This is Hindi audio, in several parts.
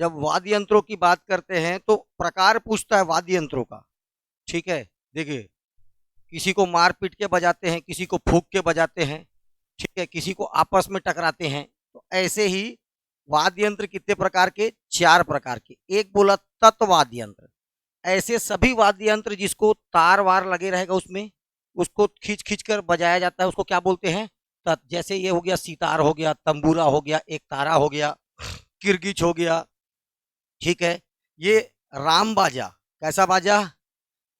जब वाद्य यंत्रों की बात करते हैं तो प्रकार पूछता है वाद्य यंत्रों का। ठीक है, देखिए, किसी को मार पीट के बजाते हैं, किसी को फूंक के बजाते हैं, ठीक है, किसी को आपस में टकराते हैं। तो ऐसे ही वाद्य यंत्र कितने प्रकार के? 4 प्रकार के। एक बोला तत्व वाद्य यंत्र, ऐसे सभी वाद्य यंत्र जिसको तार वार लगे रहेगा उसमें, उसको खींच खींच कर बजाया जाता है, उसको क्या बोलते हैं? तत्। जैसे ये हो गया सितार, हो गया तंबूरा, हो गया एक तारा, हो गया किरगिच, हो गया। ठीक है, ये राम बाजा, कैसा बाजा?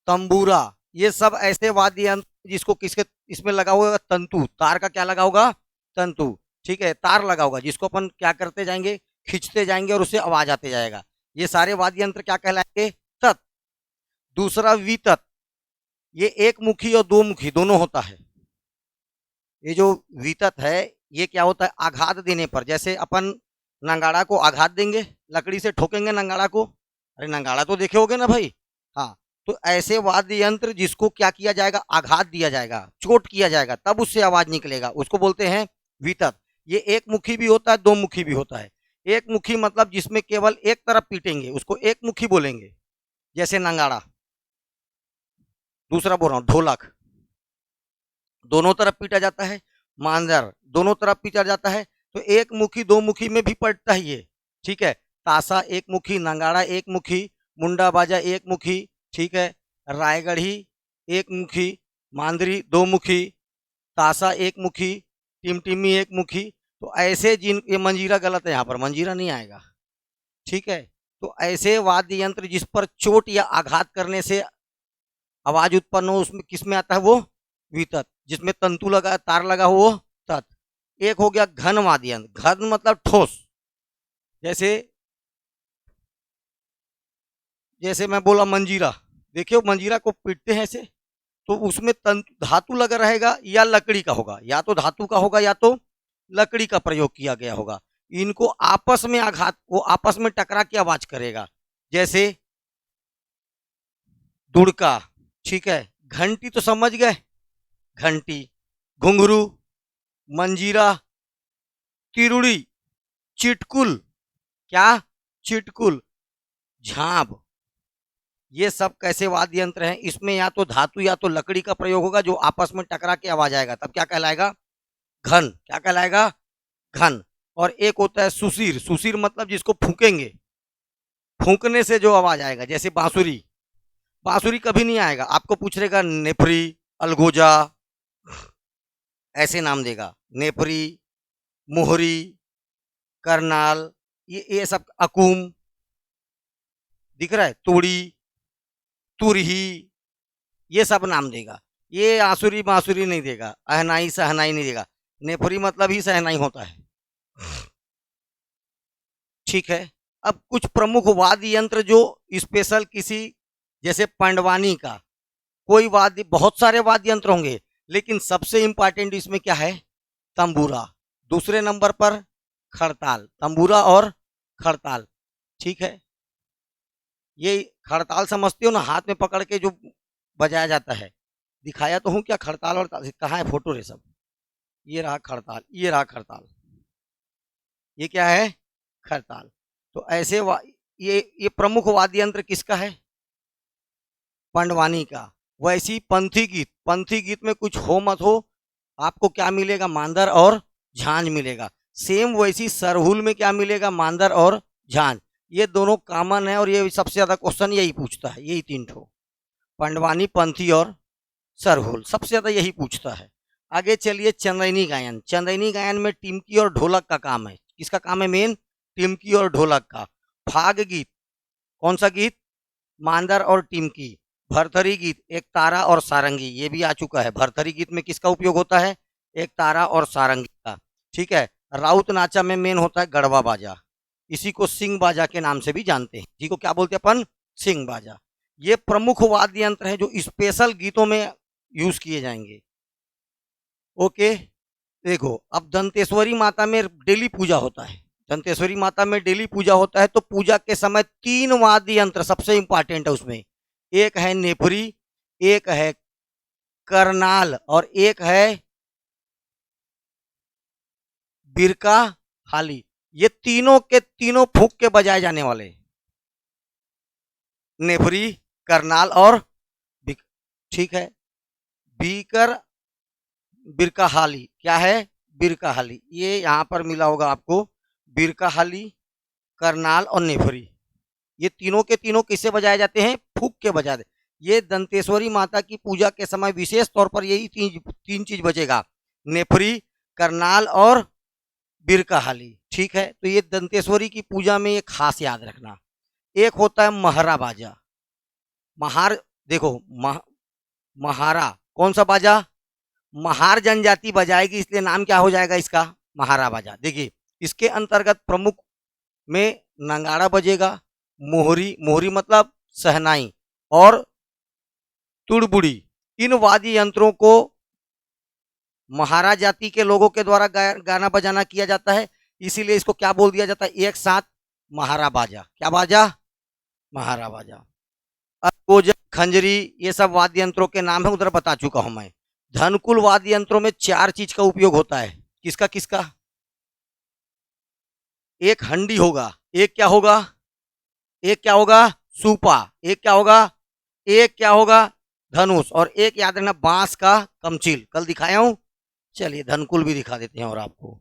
तंबूरा। ये सब ऐसे वाद्य यंत्र जिसको किसके इसमें लगा हुआ तंतु, तार का क्या लगा होगा? तंतु। ठीक है, तार लगा होगा जिसको अपन क्या करते जाएंगे? खींचते जाएंगे और उससे आवाज आते जाएगा। ये सारे वाद्य यंत्र क्या कहलाएंगे? तत्। दूसरा वितत, ये एक मुखी और दो मुखी दोनों होता है। ये जो वितत है, ये क्या होता है? आघात देने पर, जैसे अपन नंगाड़ा को आघात देंगे, लकड़ी से ठोकेंगे नंगाड़ा को। अरे नंगाड़ा तो देखे होगे ना भाई। हाँ, तो ऐसे वाद्य यंत्र जिसको क्या किया जाएगा? आघात दिया जाएगा, चोट किया जाएगा, तब उससे आवाज निकलेगा, उसको बोलते हैं वितत। ये एक मुखी भी होता है, दो मुखी भी होता है। एक मुखी मतलब जिसमें केवल एक तरफ पीटेंगे, उसको एक मुखी बोलेंगे, जैसे नंगाड़ा। दूसरा बोल रहा हूँ ढोलक, दोनों तरफ पीटा जाता है। मांजर, दोनों तरफ पीटा जाता है। तो एक मुखी दो मुखी में भी पड़ता है ये। ठीक है, ताशा एक मुखी, नंगाड़ा एक मुखी, मुंडा बाजा एक मुखी, ठीक है, रायगढ़ी एक मुखी, मांदरी दो मुखी, ताशा एक मुखी, टिमटिमी एक मुखी। तो ऐसे जिन, ये मंजीरा गलत है, यहाँ पर मंजीरा नहीं आएगा। ठीक है, तो ऐसे वाद्य यंत्र जिस पर चोट या आघात करने से आवाज उत्पन्न हो, उसमें किस में आता है? वो वितत। जिसमें तंतु लगा, तार लगा हो, वो तत्। एक हो गया घन वाद्य यंत्र। घन मतलब ठोस। जैसे जैसे मैं बोला मंजीरा, देखियो मंजीरा को पीटते हैं ऐसे, तो उसमें तंतु धातु लगा रहेगा या लकड़ी का होगा, या तो धातु का होगा या तो लकड़ी का प्रयोग किया गया होगा। इनको आपस में आघात, वो आपस में टकरा के आवाज करेगा। जैसे दुड़का, ठीक है, घंटी तो समझ गए, घंटी, घुंघरू, मंजीरा, तिरुड़ी, चिटकुल, क्या? चिटकुल, झांप। ये सब कैसे वाद्य यंत्र हैं? इसमें या तो धातु या तो लकड़ी का प्रयोग होगा, जो आपस में टकरा के आवाज आएगा, तब क्या कहलाएगा? घन। क्या कहलाएगा? घन। और एक होता है सुशीर। सुशीर मतलब जिसको फूकेंगे, फूकने से जो आवाज आएगा, जैसे बांसुरी। बांसुरी कभी नहीं आएगा, आपको पूछेगा नेफरी, अलगोजा, ऐसे नाम देगा। नेफरी, मोहरी, करनाल, ये सब, अकुम, दिख रहा है, तोड़ी, तुरही, ये सब नाम देगा। ये आंसुरी बांसुरी नहीं देगा, अहनाई सहनाई नहीं देगा। नेफरी मतलब ही सहनाई होता है। ठीक है, अब कुछ प्रमुख वाद्य यंत्र जो स्पेशल किसी, जैसे पंडवानी का कोई वाद्य, बहुत सारे वाद्य यंत्र होंगे, लेकिन सबसे इंपॉर्टेंट इसमें क्या है? तंबूरा। दूसरे नंबर पर खड़ताल, तंबूरा और खड़ताल। ठीक है, ये खड़ताल समझते हो ना, हाथ में पकड़ के जो बजाया जाता है। दिखाया तो हूँ क्या खड़ताल और कहाँ है फोटो रे सब? ये रहा खड़ताल, ये रहा खड़ताल, ये क्या है? खड़ताल। तो ऐसे ये प्रमुख वाद्य यंत्र किसका है? पंडवानी का। वैसी पंथी गीत, पंथी गीत में कुछ हो मत हो, आपको क्या मिलेगा? मांदर और झांझ मिलेगा। सेम वैसी सरहुल में क्या मिलेगा? मांदर और झांझ। ये दोनों कॉमन है, और ये सबसे ज्यादा क्वेश्चन यही पूछता है, यही तीन ठो, पंडवानी, पंथी और सरहुल, सबसे ज्यादा यही पूछता है। आगे चलिए, चंदैनी गायन। चंदैनी गायन में टिमकी और ढोलक का काम है। किसका काम है मेन? टिमकी और ढोलक का। फाग गीत, कौन सा गीत? मांदर और टिमकी। भरथरी गीत, एक तारा और सारंगी, ये भी आ चुका है। भरथरी गीत में किसका उपयोग होता है? एक तारा और सारंगी का। ठीक है, राउत नाचा में मेन होता है गढ़वा बाजा, इसी को सिंह बाजा के नाम से भी जानते हैं। जी को क्या बोलते हैं अपन? सिंह बाजा। ये प्रमुख वाद्य यंत्र हैं जो स्पेशल गीतों में यूज किए जाएंगे। ओके, देखो, अब दंतेश्वरी माता में डेली पूजा होता है। दंतेश्वरी माता में डेली पूजा होता है, तो पूजा के समय 3 वाद्य यंत्र सबसे इंपॉर्टेंट है उसमें। एक है नेपरी, एक है करनाल, और एक है बिरका हाली। ये तीनों के तीनों फूंक के बजाए जाने वाले, नेफरी, करनाल और ठीक है, बीकर, बिरकाहाली। क्या है? बिरकाहाली। ये यहां पर मिला होगा आपको, बिरकाहाली, करनाल और नेफरी। ये तीनों के तीनों किससे बजाए जाते हैं? फूक के बजाते। ये दंतेश्वरी माता की पूजा के समय विशेष तौर पर यही तीन चीज बजेगा, नेफरी, करनाल और बिरकाहाली। ठीक है, तो ये दंतेश्वरी की पूजा में ये खास याद रखना। एक होता है महरा बाजा। महार, देखो महारा कौन सा बाजा? महार जनजाति बजाएगी, इसलिए नाम क्या हो जाएगा इसका? महारा बाजा। देखिए, इसके अंतर्गत प्रमुख में नंगाड़ा बजेगा, मोहरी, मोहरी मतलब सहनाई, और तुड़बुड़ी। इन वाद्य यंत्रों को महारा जाति के लोगों के द्वारा गाना बजाना किया जाता है, इसीलिए इसको क्या बोल दिया जाता है? एक साथ महारा बाजा। क्या बाजा? महारा बाजा। कोजक, खंजरी, ये सब वाद्य यंत्रों के नाम है, उधर बता चुका हूं मैं। धनकुल वाद्य यंत्रों में 4 चीज का उपयोग होता है। किसका किसका? एक हंडी होगा, एक क्या होगा? एक क्या होगा? सूपा। एक क्या होगा? एक क्या होगा? धनुष। और एक याद रखना, बांस का कमचील। कल दिखाया हूं। चलिए धनकुल भी दिखा देते हैं, और आपको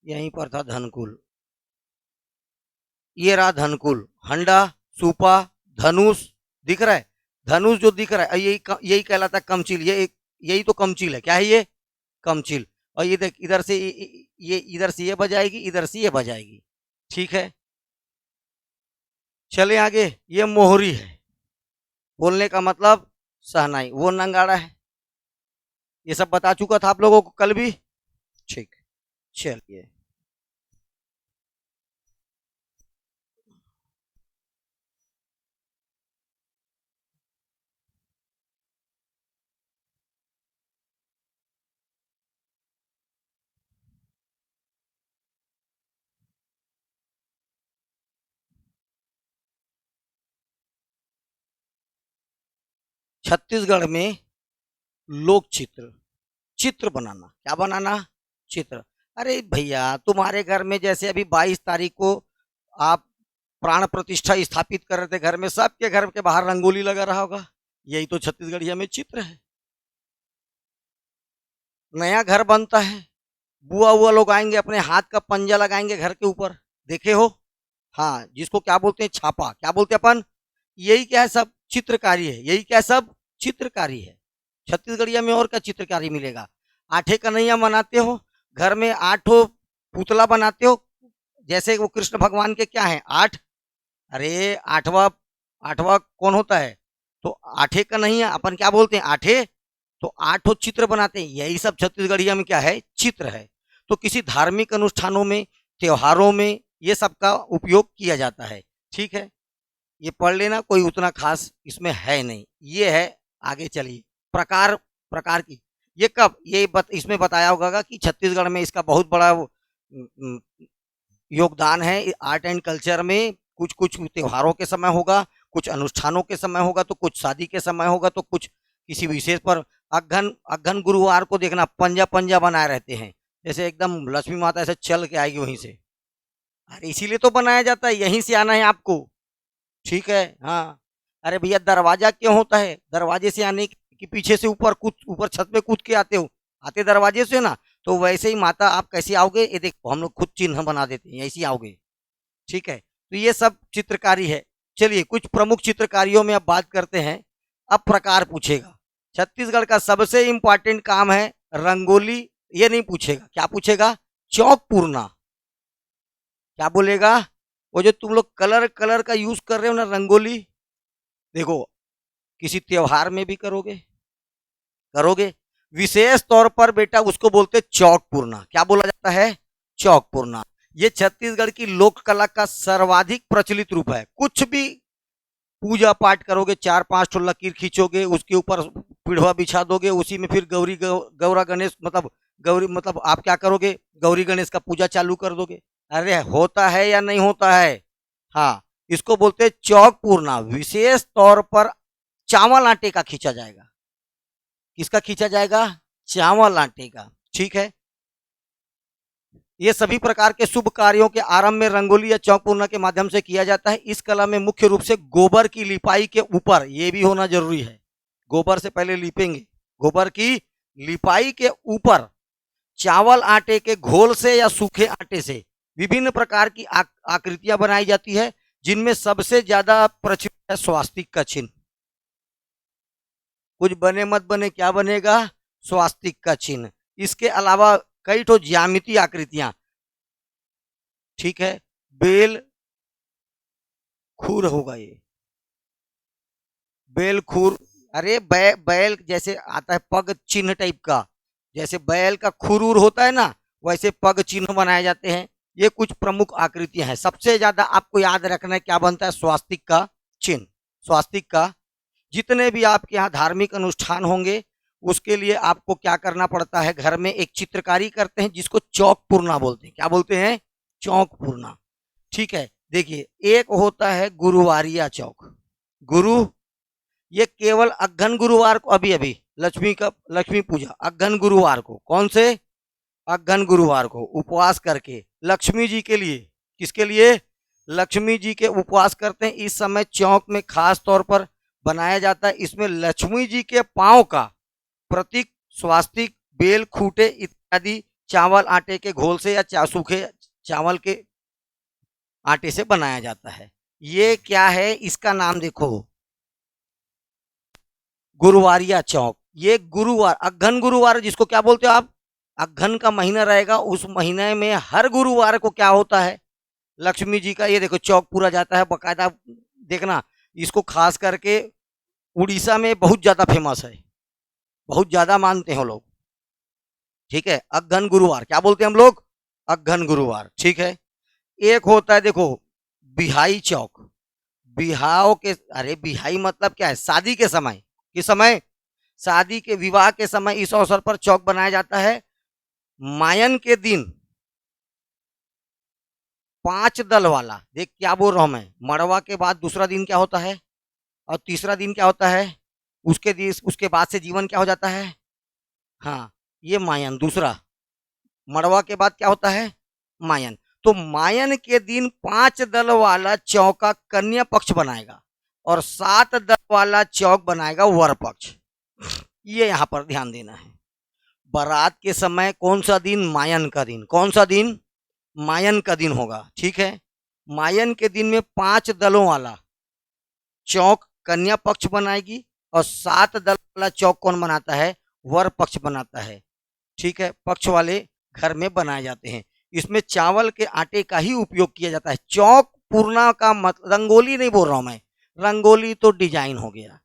यहीं पर था धनकुल। ये रहा धनकुल, हंडा, सूपा, धनुष दिख रहा है। धनुष जो दिख रहा है यही कहलाता है कमचील। यही तो कमचील है। क्या है ये? कमचील। और ये देख, इधर से ये इधर से ये बजाएगी, इधर से ये बजाएगी। ठीक है, चले आगे। ये मोहरी है, बोलने का मतलब सहनाई। वो नंगाड़ा है, ये सब बता चुका था आप लोगों को कल भी। ठीक, चलिए। छत्तीसगढ़ में लोक चित्र, चित्र बनाना। क्या बनाना? चित्र। अरे भैया, तुम्हारे घर में जैसे अभी 22 तारीख को आप प्राण प्रतिष्ठा स्थापित कर रहे थे घर में, सबके घर के बाहर रंगोली लगा रहा होगा। यही तो छत्तीसगढ़िया में चित्र है। नया घर बनता है, बुआ हुआ लोग आएंगे, अपने हाथ का पंजा लगाएंगे घर के ऊपर, देखे हो? हाँ, जिसको क्या बोलते हैं? छापा। क्या बोलते हैं अपन? यही क्या है? सब चित्रकारी है। यही क्या है? सब चित्रकारी है। छत्तीसगढ़िया में और क्या चित्रकारी मिलेगा? आठे कन्हैया मनाते हो, घर में 8 पुतला बनाते हो, जैसे वो कृष्ण भगवान के क्या है? 8। अरे आठवां, आठवां कौन होता है? तो आठे कन्हैया अपन क्या बोलते हैं? आठे। तो 8 चित्र बनाते हैं। यही सब छत्तीसगढ़िया में क्या है? चित्र है। तो किसी धार्मिक अनुष्ठानों में, त्योहारों में ये सब का उपयोग किया जाता है। ठीक है, ये पढ़ लेना, कोई उतना खास इसमें है नहीं। ये है, आगे चलिए। प्रकार, प्रकार की, ये कब इसमें बताया होगा कि छत्तीसगढ़ में इसका बहुत बड़ा योगदान है आर्ट एंड कल्चर में। कुछ कुछ त्योहारों के समय होगा, कुछ अनुष्ठानों के समय होगा, तो कुछ शादी के समय होगा, तो कुछ किसी विशेष पर। अगहन, अगहन गुरुवार को देखना, पंजा पंजा बनाए रहते हैं, जैसे एकदम लक्ष्मी माता ऐसे चल के आएगी वहीं से। अरे इसीलिए तो बनाया जाता है, यहीं से आना है आपको। ठीक है, हाँ। अरे भैया, दरवाजा क्यों होता है? दरवाजे से आने की पीछे से ऊपर छत पे कूद के आते हो, आते दरवाजे से ना। तो वैसे ही माता आप कैसे आओगे? ये देखो, हम लोग खुद चिन्ह बना देते हैं, ऐसे आओगे। ठीक है, तो ये सब चित्रकारी है। चलिए, कुछ प्रमुख चित्रकारियों में अब बात करते हैं। अब प्रकार पूछेगा। छत्तीसगढ़ का सबसे इंपॉर्टेंट काम है रंगोली। ये नहीं पूछेगा, क्या पूछेगा? चौक पूरना। क्या बोलेगा? वो जो तुम लोग कलर कलर का यूज कर रहे हो ना, रंगोली, देखो किसी त्योहार में भी करोगे, करोगे, विशेष तौर पर बेटा उसको बोलते चौक पूरना। क्या बोला जाता है? चौक पूरना। ये छत्तीसगढ़ की लोक कला का सर्वाधिक प्रचलित रूप है। कुछ भी पूजा पाठ करोगे, 4-5 ठो लकीर खींचोगे, उसके ऊपर पिढ़वा बिछा दोगे, उसी में फिर गौरा गणेश मतलब गौरी मतलब आप क्या करोगे? गौरी गणेश का पूजा चालू कर दोगे। अरे होता है या नहीं होता है? हाँ, इसको बोलते हैं चौक पूरना। विशेष तौर पर चावल आटे का खींचा जाएगा। किसका खींचा जाएगा? चावल आटे का। ठीक है, ये सभी प्रकार के शुभ कार्यों के आरंभ में रंगोली या चौक पूर्णा के माध्यम से किया जाता है। इस कला में मुख्य रूप से गोबर की लिपाई के ऊपर, ये भी होना जरूरी है, गोबर से पहले लिपेंगे, गोबर की लिपाई के ऊपर चावल आटे के घोल से या सूखे आटे से विभिन्न प्रकार की आकृतियां बनाई जाती है, जिनमें सबसे ज्यादा प्रचलित है स्वास्तिक का चिन्ह। कुछ बने मत बने, क्या बनेगा? स्वास्तिक का चिन्ह। इसके अलावा कई तो ज्यामितीय आकृतियां, ठीक है, बेल खूर होगा ये, बेल खूर, अरे बैल जैसे आता है पग चिन्ह टाइप का, जैसे बैल का खुरूर होता है ना, वैसे पग चिन्ह बनाए जाते हैं। ये कुछ प्रमुख आकृतियां हैं। सबसे ज्यादा आपको याद रखना है क्या बनता है? स्वास्तिक का चिन्ह। स्वास्तिक का जितने भी आपके यहाँ धार्मिक अनुष्ठान होंगे उसके लिए आपको क्या करना पड़ता है? घर में एक चित्रकारी करते हैं जिसको चौक पूर्णा बोलते हैं। क्या बोलते हैं? चौक पूर्णा। ठीक है, देखिए एक होता है गुरुवारिया चौक। गुरु, ये केवल अग्न गुरुवार को, अभी अभी लक्ष्मी पूजा अग्न गुरुवार को, कौन से? अग्न गुरुवार को उपवास करके लक्ष्मी जी के लिए, किसके लिए? लक्ष्मी जी के उपवास करते हैं। इस समय चौक में खास तौर पर बनाया जाता है। इसमें लक्ष्मी जी के पांव का प्रतीक स्वास्तिक, बेल, खूंटे इत्यादि चावल आटे के घोल से या सूखे चावल के आटे से बनाया जाता है। ये क्या है? इसका नाम देखो, गुरुवारिया चौक। ये गुरुवार, अग्न गुरुवार जिसको क्या बोलते हो आप? अग्न का महीना रहेगा, उस महीने में हर गुरुवार को क्या होता है? लक्ष्मी जी का ये देखो चौक पूरा जाता है बकायदा। देखना, इसको खास करके उड़ीसा में बहुत ज्यादा फेमस है, बहुत ज्यादा मानते हैं लोग। ठीक है, अग्न गुरुवार क्या बोलते हैं हम लोग? अग्न गुरुवार। ठीक है, एक होता है देखो बिहाई चौक। बिहाव के, अरे बिहाई मतलब क्या है? शादी के समय, किस समय? शादी के, विवाह के समय इस अवसर पर चौक बनाया जाता है। मायन के दिन 5 दल वाला, देख क्या बोल रहा हूं मैं, मड़वा के बाद दूसरा दिन क्या होता है और तीसरा दिन क्या होता है? उसके बाद से जीवन क्या हो जाता है? हाँ, ये मायन दूसरा, मड़वा के बाद क्या होता है? मायन। तो मायन के दिन 5 दल वाला चौका कन्या पक्ष बनाएगा और 7 दल वाला चौक बनाएगा वर पक्ष। ये यहां पर ध्यान देना है। बारात के समय कौन सा दिन? मायन का दिन। कौन सा दिन? मायन का दिन होगा। ठीक है, मायन के दिन में 5 दलों वाला चौक कन्या पक्ष बनाएगी और 7 दल वाला चौक कौन बनाता है? वर पक्ष बनाता है। ठीक है, पक्ष वाले घर में बनाए जाते हैं। इसमें चावल के आटे का ही उपयोग किया जाता है। चौक पूर्णा का मतलब, रंगोली नहीं बोल रहा हूं मैं, रंगोली तो डिजाइन हो गया।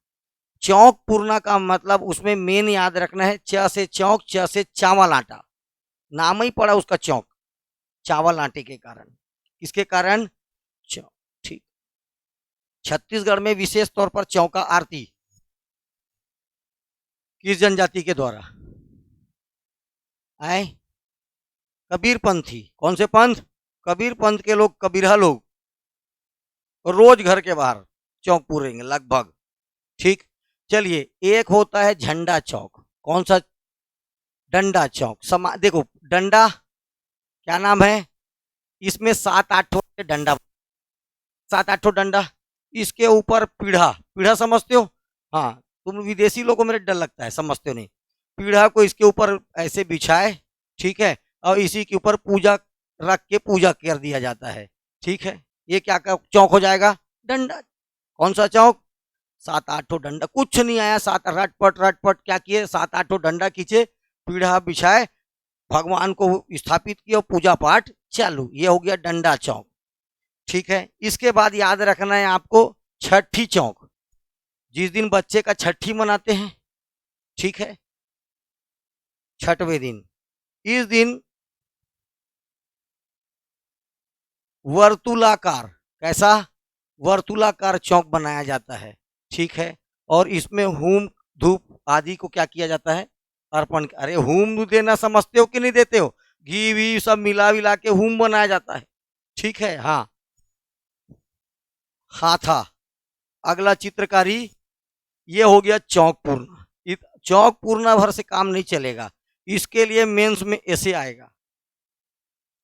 चौक पूर्णा का मतलब उसमें मेन याद रखना है, च से चौक, च से चावल आटा, नाम ही पड़ा उसका चौक, चावल आटे के कारण। किसके कारण? चौक। ठीक, छत्तीसगढ़ में विशेष तौर पर चौका आरती किस जनजाति के द्वारा आए? कबीर पंथी। कौन से पंथ? कबीर पंथ के लोग, कबीरहा लोग रोज घर के बाहर चौक पूरेंगे लगभग। ठीक, चलिए एक होता है झंडा चौक। कौन सा? डंडा चौक। देखो डंडा क्या नाम है? इसमें 7-8 डंडा, 7-8 डंडा, इसके ऊपर पीढ़ा, पीढ़ा समझते हो? हाँ, तुम विदेशी लोगों को मेरे डर लगता है, समझते हो नहीं। पीढ़ा को इसके ऊपर ऐसे बिछाए, ठीक है, और इसी के ऊपर पूजा रख के पूजा कर दिया जाता है। ठीक है, ये क्या का चौक हो जाएगा? डंडा। कौन सा चौक? 7-8 डंडा, कुछ नहीं आया, 7 रटपट रटपट क्या किए, 7-8 डंडा खींचे, पीढ़ा बिछाए, भगवान को स्थापित किया, पूजा पाठ चालू। ये हो गया डंडा चौक। ठीक है, इसके बाद याद रखना है आपको छठी चौक, जिस दिन बच्चे का छठी मनाते हैं। ठीक है, छठवें दिन, इस दिन वर्तुलाकार, कैसा? वर्तुलाकार चौक बनाया जाता है। ठीक है, और इसमें होम धूप आदि को क्या किया जाता है? अर्पण। अरे होम देना समझते हो कि नहीं देते हो? घी वी सब मिला विला के होम बनाया जाता है। ठीक है, हाँ। हाथा, अगला चित्रकारी, ये हो गया चौक पूर्ण। चौक पूर्णा भर से काम नहीं चलेगा, इसके लिए मेंस में ऐसे आएगा,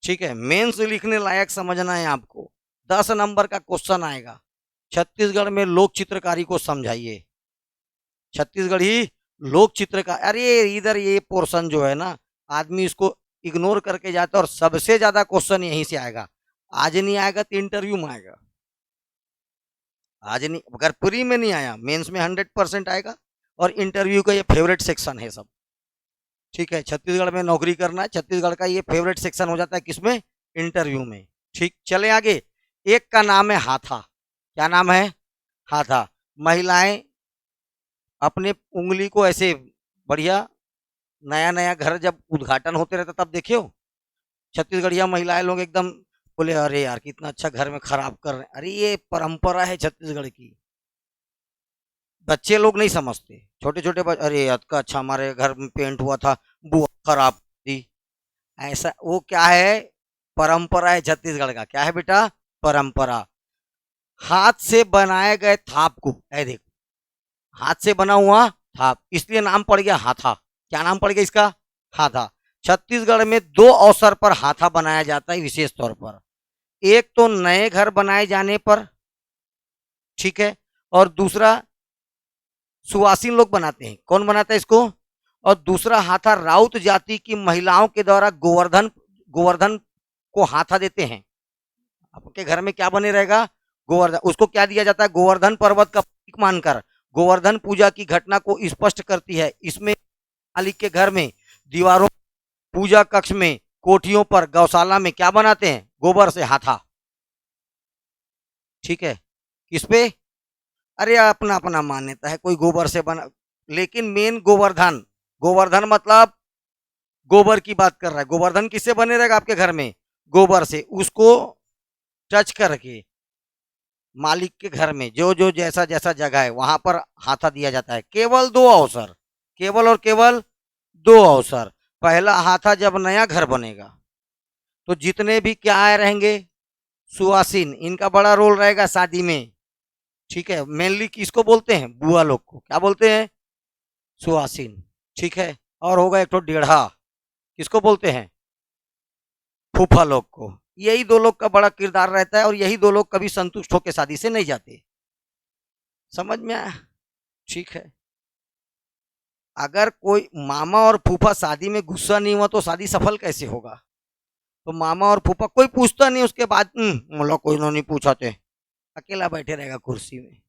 ठीक है, मेंस लिखने लायक समझना है आपको। 10 नंबर का क्वेश्चन आएगा, छत्तीसगढ़ में लोक चित्रकारी को समझाइए। छत्तीसगढ़ी लोक चित्रकार, अरे इधर ये पोर्शन जो है ना, आदमी इसको इग्नोर करके जाता है और सबसे ज्यादा क्वेश्चन यहीं से आएगा। आज नहीं आएगा तो इंटरव्यू में आएगा। आज नहीं, अगर प्री में नहीं आया, मेंस में 100% आएगा। और इंटरव्यू का ये फेवरेट सेक्शन है सब। ठीक है, छत्तीसगढ़ में नौकरी करना है, छत्तीसगढ़ का ये फेवरेट सेक्शन हो जाता है किसमें, इंटरव्यू में। ठीक, चले आगे। एक का नाम है हाथा। क्या नाम है, हाथा। महिलाएं अपने उंगली को ऐसे बढ़िया, नया नया घर जब उद्घाटन होते रहता तब देखे हो, छत्तीसगढ़िया महिलाएं लोग एकदम बोले अरे यार कितना अच्छा घर में खराब कर रहे हैं। अरे ये परंपरा है छत्तीसगढ़ की। बच्चे लोग नहीं समझते, छोटे छोटे अरे यार का अच्छा हमारे घर में पेंट हुआ था, बुआ खराब दी। ऐसा वो क्या है, परंपरा है छत्तीसगढ़ का। क्या है बेटा, परंपरा। हाथ से बनाए गए थाप को, ऐ देखो, हाथ से बना हुआ थाप, इसलिए नाम पड़ गया हाथा। क्या नाम पड़ गया इसका, हाथा। छत्तीसगढ़ में 2 अवसर पर हाथा बनाया जाता है विशेष तौर पर। एक तो नए घर बनाए जाने पर, ठीक है, और दूसरा सुवासिन लोग बनाते हैं। कौन बनाता है इसको, और दूसरा हाथा राउत जाति की महिलाओं के द्वारा गोवर्धन गोवर्धन को हाथा देते हैं। आपके घर में क्या बने रहेगा, गोवर्धन। उसको क्या दिया जाता है, गोवर्धन पर्वत का प्रतीक मानकर गोवर्धन पूजा की घटना को स्पष्ट करती है। इसमें मालिक के घर में दीवारों, पूजा कक्ष में, कोठियों पर, गौशाला में क्या बनाते हैं, गोबर से हाथा। ठीक है, किस पे, अरे अपना अपना मान्यता है, कोई गोबर से बना, लेकिन मेन गोवर्धन, गोवर्धन मतलब गोबर की बात कर रहा है। गोवर्धन किससे बने रहेगा आपके घर में, गोबर से। उसको टच करके मालिक के घर में जो जो जैसा जैसा जगह है वहां पर हाथा दिया जाता है। केवल 2 अवसर, केवल और केवल 2 अवसर। पहला हाथा जब नया घर बनेगा तो जितने भी क्या आए रहेंगे, सुवासिन, इनका बड़ा रोल रहेगा शादी में। ठीक है, मेनली किसको बोलते हैं, बुआ लोग को क्या बोलते हैं, सुवासिन। ठीक है, और होगा एक तो डेढ़ा, किसको बोलते हैं, फूफा लोग को। यही 2 लोग का बड़ा किरदार रहता है और यही 2 लोग कभी संतुष्ट होकर शादी से नहीं जाते। समझ में आया, ठीक है। अगर कोई मामा और फूफा शादी में गुस्सा नहीं हुआ तो शादी सफल कैसे होगा। तो मामा और फूफा कोई पूछता नहीं, उसके बाद मोला कोई नहीं पूछाते, अकेला बैठे रहेगा कुर्सी में।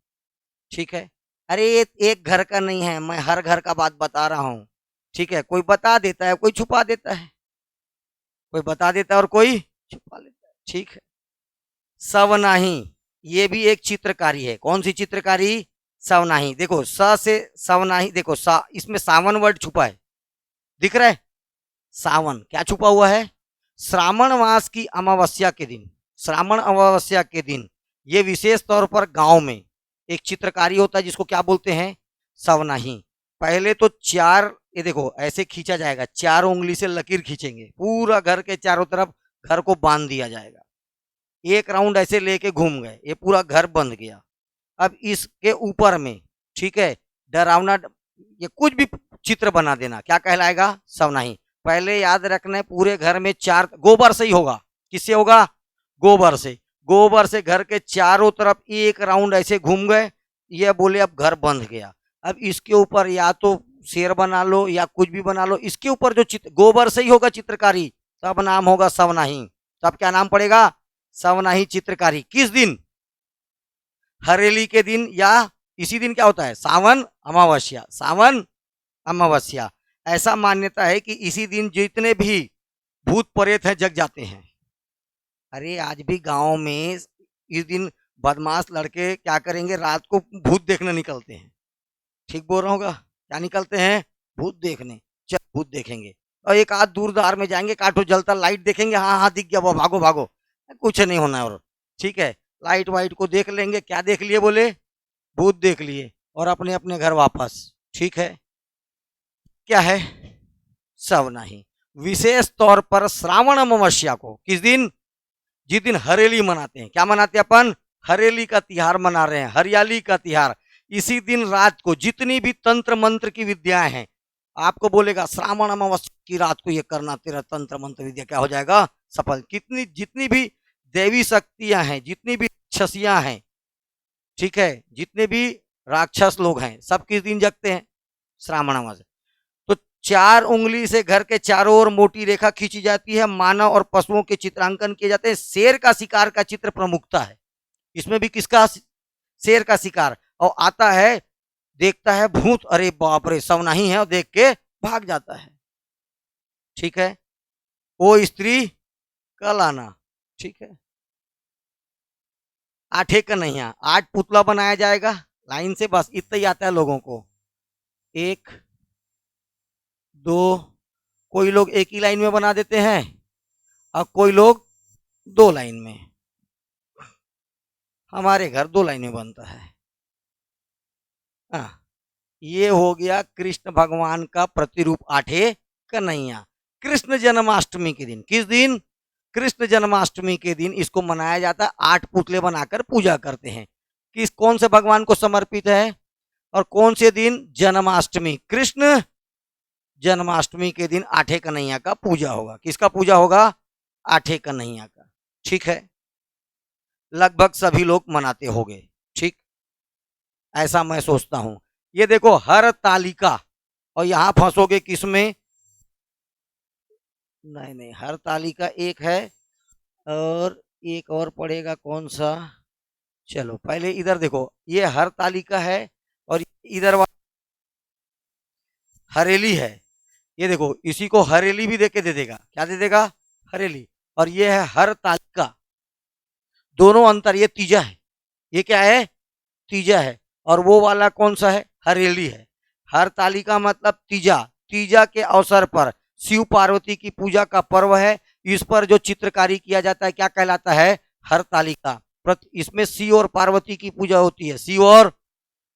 ठीक है, अरे ये एक घर का नहीं है, मैं हर घर का बात बता रहा हूँ। ठीक है, कोई बता देता है, कोई छुपा देता है, कोई बता देता है और कोई छुपा लेता है। ठीक है, सवनाही, ये भी एक चित्रकारी है। कौन सी चित्रकारी, सवनाही। देखो स से सवनाही, देखो सा, इसमें सावन वर्ड छुपा है, दिख रहा है, सावन क्या छुपा हुआ है, श्रावण मास की अमावस्या के दिन, श्रावण अमावस्या के दिन ये विशेष तौर पर गांव में एक चित्रकारी होता है जिसको क्या बोलते हैं, सवनाही। पहले तो 4, ये देखो ऐसे खींचा जाएगा, 4 उंगली से लकीर खींचेंगे, पूरा घर के चारों तरफ घर को बांध दिया जाएगा। एक राउंड ऐसे लेके घूम गए, ये पूरा घर बंध गया। अब इसके ऊपर में, ठीक है, डरावना, ये कुछ भी चित्र बना देना, क्या कहलाएगा, सवनाही। पहले याद रखना है पूरे घर में 4, गोबर से ही होगा। किससे होगा, गोबर से। गोबर से घर के चारों तरफ एक राउंड ऐसे घूम गए, ये बोले अब घर बंध गया। अब इसके ऊपर या तो शेर बना लो या कुछ भी बना लो, इसके ऊपर जो चित्र, गोबर से ही होगा चित्रकारी, तब नाम होगा सवनाही। तब क्या नाम पड़ेगा, सवनाही चित्रकारी। किस दिन, हरेली के दिन, या इसी दिन क्या होता है, सावन अमावस्या, सावन अमावस्या। ऐसा मान्यता है कि इसी दिन जितने भी भूत प्रेत हैं जग जाते हैं। अरे आज भी गांव में इस दिन बदमाश लड़के क्या करेंगे, रात को भूत देखने निकलते हैं। ठीक बोल रहा होगा, क्या निकलते हैं, भूत देखने। चल भूत देखेंगे, और एक आध दूरदार में जाएंगे, काठो जलता लाइट देखेंगे, हाँ हाँ दिख गया, वो भागो भागो, कुछ नहीं होना। और ठीक है, लाइट वाइट को देख लेंगे, क्या देख लिए, बोले भूत देख लिए, और अपने अपने घर वापस। ठीक है, क्या है, सवनाही। विशेष तौर पर श्रावण अमावस्या को, किस दिन, जिस दिन हरेली मनाते हैं। क्या मनाते हैं अपन, हरेली का तिहार मना रहे हैं, हरियाली का तिहार। इसी दिन रात को जितनी भी तंत्र मंत्र की विद्याएं हैं, आपको बोलेगा श्रावण अमावस्या की रात को ये करना, तेरा तंत्र मंत्र विद्या क्या हो जाएगा, सफल। कितनी जितनी भी देवी शक्तियां हैं, जितनी भी राक्षसियां हैं, ठीक है, जितने भी राक्षस लोग हैं, सब किस दिन जगते हैं? श्रावण अमावस। तो 4 उंगली से घर के चारों ओर मोटी रेखा खींची जाती है, मानव और पशुओं के चित्रांकन किए जाते हैं। शेर का शिकार का चित्र प्रमुखता है इसमें भी। किसका? शेर का शिकार। और आता है, देखता है भूत, अरे बाप रे सब नहीं है, और देख के भाग जाता है। ठीक है, ओ स्त्री कल आना। ठीक है, 8 कन्हैया, 8 पुतला बनाया जाएगा लाइन से, बस इतना ही आता है लोगों को। 1 2, कोई लोग एक ही लाइन में बना देते हैं और कोई लोग 2 लाइन में। हमारे घर 2 लाइन में बनता है। हाँ, ये हो गया कृष्ण भगवान का प्रतिरूप 8 कन्हैया। कृष्ण जन्माष्टमी के दिन, किस दिन? कृष्ण जन्माष्टमी के दिन इसको मनाया जाता है। 8 पुतले बनाकर पूजा करते हैं। किस कौन से भगवान को समर्पित है और कौन से दिन? जन्माष्टमी। कृष्ण जन्माष्टमी के दिन 8 कन्हैया का पूजा होगा। किसका पूजा होगा? 8 कन्हैया का। ठीक है, लगभग सभी लोग मनाते होंगे। ठीक, ऐसा मैं सोचता हूं। ये देखो हर तालिका, और यहां फंसोगे किसमें? नहीं नहीं, हर तालिका एक है और एक और पड़ेगा, कौन सा? चलो पहले इधर देखो, ये हर तालिका है और इधर हरेली है। ये देखो, इसी को हरेली भी देके दे देगा। क्या दे देगा? हरेली। और ये है हर तालिका। दोनों अंतर, ये तीजा है, ये क्या है? तीजा है। और वो वाला कौन सा है? हरेली है। हर तालिका मतलब तीजा। तीजा के अवसर पर शिव पार्वती की पूजा का पर्व है। इस पर जो चित्रकारी किया जाता है क्या कहलाता है? हर तालिका। इसमें शिव और पार्वती की पूजा होती है, शिव और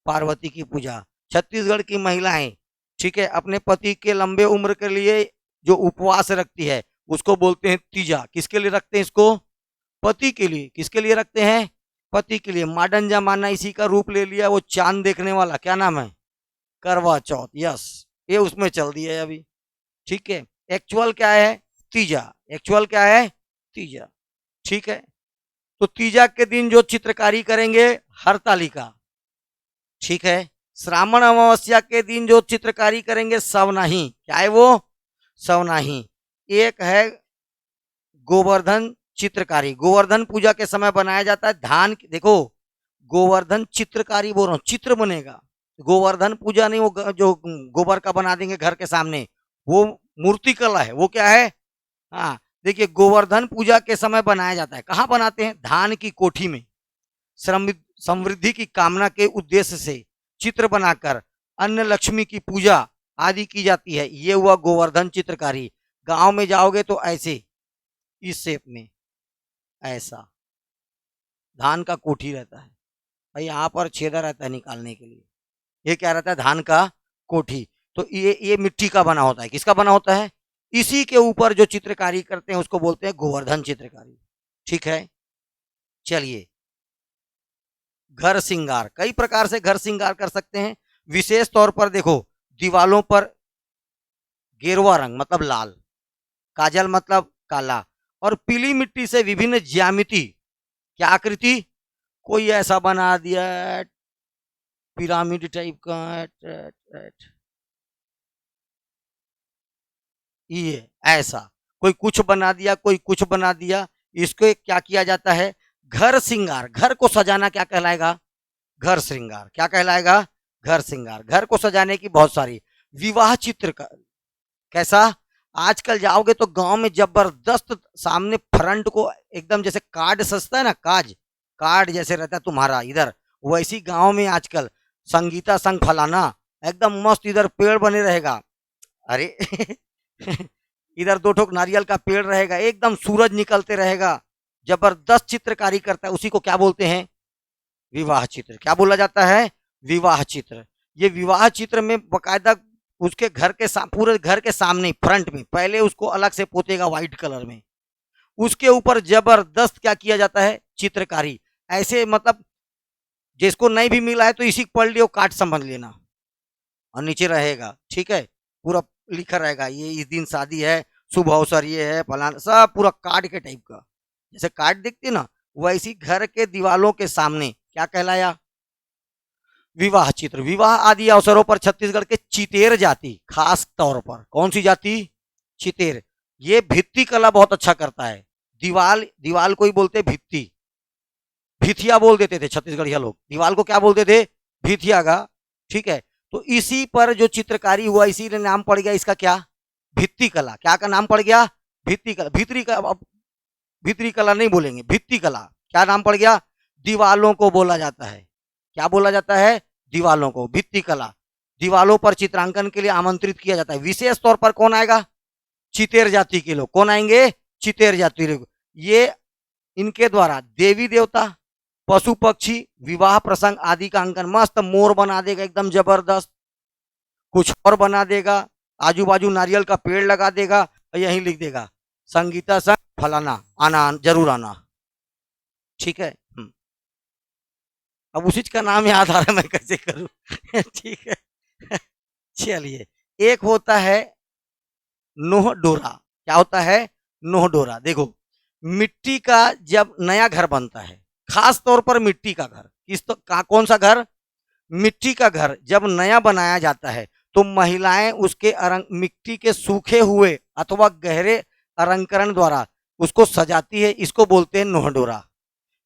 पार्वती की पूजा। छत्तीसगढ़ की महिलाएं, ठीक है, अपने पति के लंबे उम्र के लिए जो उपवास रखती है उसको बोलते हैं तीजा। किसके लिए रखते हैं इसको? पति के लिए। किसके लिए रखते हैं? पति के लिए। मॉडर्न जमाना इसी का रूप ले लिया, वो चांद देखने वाला, क्या नाम है? करवा चौथ। यस, ये उसमें चल दिया है अभी। ठीक है, एक्चुअल क्या है? तीजा। एक्चुअल क्या है? तीजा। ठीक है, तो तीजा के दिन जो चित्रकारी करेंगे हर तालिका। ठीक है, श्रावण अमावस्या के दिन जो चित्रकारी करेंगे सवनाही। क्या है वो? सवनाही। एक है गोवर्धन चित्रकारी, गोवर्धन पूजा के समय बनाया जाता है। धान, देखो गोवर्धन चित्रकारी बोल रहा हूं, चित्र बनेगा। गोवर्धन पूजा नहीं, वो जो गोबर का बना देंगे घर के सामने, वो मूर्ति कला है। वो क्या है? हाँ, देखिए गोवर्धन पूजा के समय बनाया जाता है। कहाँ बनाते हैं? धान की कोठी में। समृद्धि की कामना के उद्देश्य से चित्र बनाकर अन्न लक्ष्मी की पूजा आदि की जाती है। ये हुआ गोवर्धन चित्रकारी। गांव में जाओगे तो ऐसे, इस शेप में, ऐसा धान का कोठी रहता है और यहाँ पर छेदा रहता है निकालने के लिए। ये क्या रहता है? धान का कोठी। तो ये मिट्टी का बना होता है। किसका बना होता है? इसी के ऊपर जो चित्रकारी करते हैं उसको बोलते हैं गोवर्धन चित्रकारी। ठीक है, चलिए, घर श्रृंगार, कई प्रकार से घर श्रृंगार कर सकते हैं। विशेष तौर पर देखो, दीवालों पर गेरुआ रंग मतलब लाल, काजल मतलब काला, और पीली मिट्टी से विभिन्न ज्यामिति, क्या आकृति, कोई ऐसा बना दिया पिरामिड टाइप का, ये ऐसा कोई कुछ बना दिया, कोई कुछ बना दिया। इसको क्या किया जाता है? घर श्रृंगार। घर को सजाना क्या कहलाएगा? घर श्रृंगार। क्या कहलाएगा? घर श्रृंगार। घर को सजाने की बहुत सारी। विवाह चित्र का कैसा? आजकल जाओगे तो गांव में जबरदस्त सामने फ्रंट को एकदम जैसे कार्ड सजता है ना, कार्ड जैसे रहता है तुम्हारा इधर, वैसी गांव में आजकल संगीता संग फलाना एकदम मस्त, इधर पेड़ बने रहेगा, अरे इधर 2 ठोक नारियल का पेड़ रहेगा, एकदम सूरज निकलते रहेगा, जबरदस्त चित्रकारी करता है। उसी को क्या बोलते हैं? विवाह चित्र। क्या बोला जाता है? विवाह चित्र। ये विवाह चित्र में बकायदा उसके घर के पूरे घर के सामने फ्रंट में पहले उसको अलग से पोतेगा व्हाइट कलर में, उसके ऊपर जबरदस्त क्या किया जाता है? चित्रकारी। ऐसे मतलब जिसको नहीं भी मिला है तो इसी पढ़ लियो, काट समझ लेना, और नीचे रहेगा, ठीक है, पूरा लिखा रहेगा ये इस दिन शादी है, शुभ अवसर ये है फलाना, सब पूरा कार्ड के टाइप का, जैसे कार्ड दिखते ना वैसी घर के दीवालों के सामने क्या कहलाया, विवाह चित्र। विवाह आदि अवसरों पर छत्तीसगढ़ के चितेर जाति, खास तौर पर कौन सी जाति, चितेर, ये भित्ति कला बहुत अच्छा करता है। दीवाल, दीवाल को ही बोलते भित्ति, भिथिया बोल देते थे छत्तीसगढ़िया लोग, दीवाल को क्या बोलते थे, भिथिया का। ठीक है, तो इसी पर जो चित्रकारी हुआ इसी ने नाम पड़ गया इसका क्या, भित्ति कला। क्या का नाम पड़ गया, भित्ति कला। भीतरी का, अब भीतरी कला नहीं बोलेंगे, भित्ति कला क्या नाम पड़ गया, दीवालों को बोला जाता है। क्या बोला जाता है, दीवालों को, भित्ति कला। दीवालों पर चित्रांकन के लिए आमंत्रित किया जाता है। विशेष तौर पर कौन आएगा, चितेर जाति के लोग। कौन आएंगे, चितेर जाति लोग। ये इनके द्वारा देवी देवता, पशु पक्षी, विवाह प्रसंग आदि का अंकन, मस्त मोर बना देगा एकदम जबरदस्त, कुछ और बना देगा, आजू बाजू नारियल का पेड़ लगा देगा और यहीं लिख देगा संगीता संग फलाना, आना जरूर आना। ठीक है, अब उसी का नाम याद आ रहा है, मैं कैसे करूं ठीक है चलिए, एक होता है नोह डोरा। क्या होता है, नोह डोरा। देखो, मिट्टी का जब नया घर बनता है, खास तौर पर मिट्टी का घर, कौन सा घर, मिट्टी का घर जब नया बनाया जाता है तो महिलाएं उसके मिट्टी के सूखे हुए अथवा गहरे अलंकरण द्वारा उसको सजाती है। इसको बोलते हैं नोहडोरा,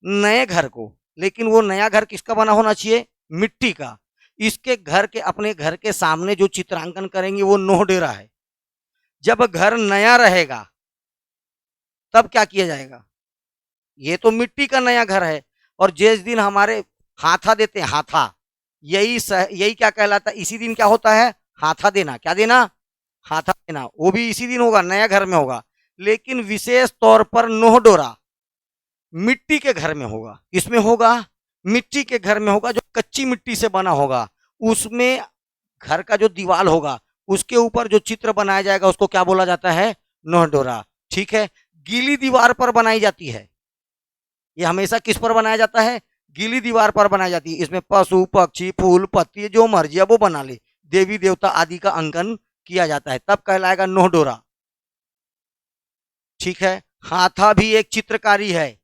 नए घर को। लेकिन वो नया घर किसका बना होना चाहिए, मिट्टी का। इसके घर के, अपने घर के सामने जो चित्रांकन करेंगे वो नोहडेरा है। जब घर नया रहेगा तब क्या किया जाएगा, ये तो मिट्टी का नया घर है, और जिस दिन हमारे हाथा देते हैं, हाथा, यही क्या कहलाता है, इसी दिन क्या होता है, हाथा देना। क्या देना, हाथा देना, वो भी इसी दिन होगा, नया घर में होगा। लेकिन विशेष तौर पर नोहडोरा मिट्टी के घर में होगा। इसमें होगा, मिट्टी के घर में होगा, जो कच्ची मिट्टी से बना होगा। उसमें घर का जो दीवार होगा उसके ऊपर जो चित्र बनाया जाएगा उसको क्या बोला जाता है, नोहडोरा। ठीक है, गीली दीवार पर बनाई जाती है। ये हमेशा किस पर बनाया जाता है, गीली दीवार पर बनाई जाती है। इसमें पशु पक्षी फूल पत्ती जो मर्जी है वो बना ले, देवी देवता आदि का अंकन किया जाता है, तब कहलाएगा नोहडोरा। ठीक है, हाथा भी एक चित्रकारी है,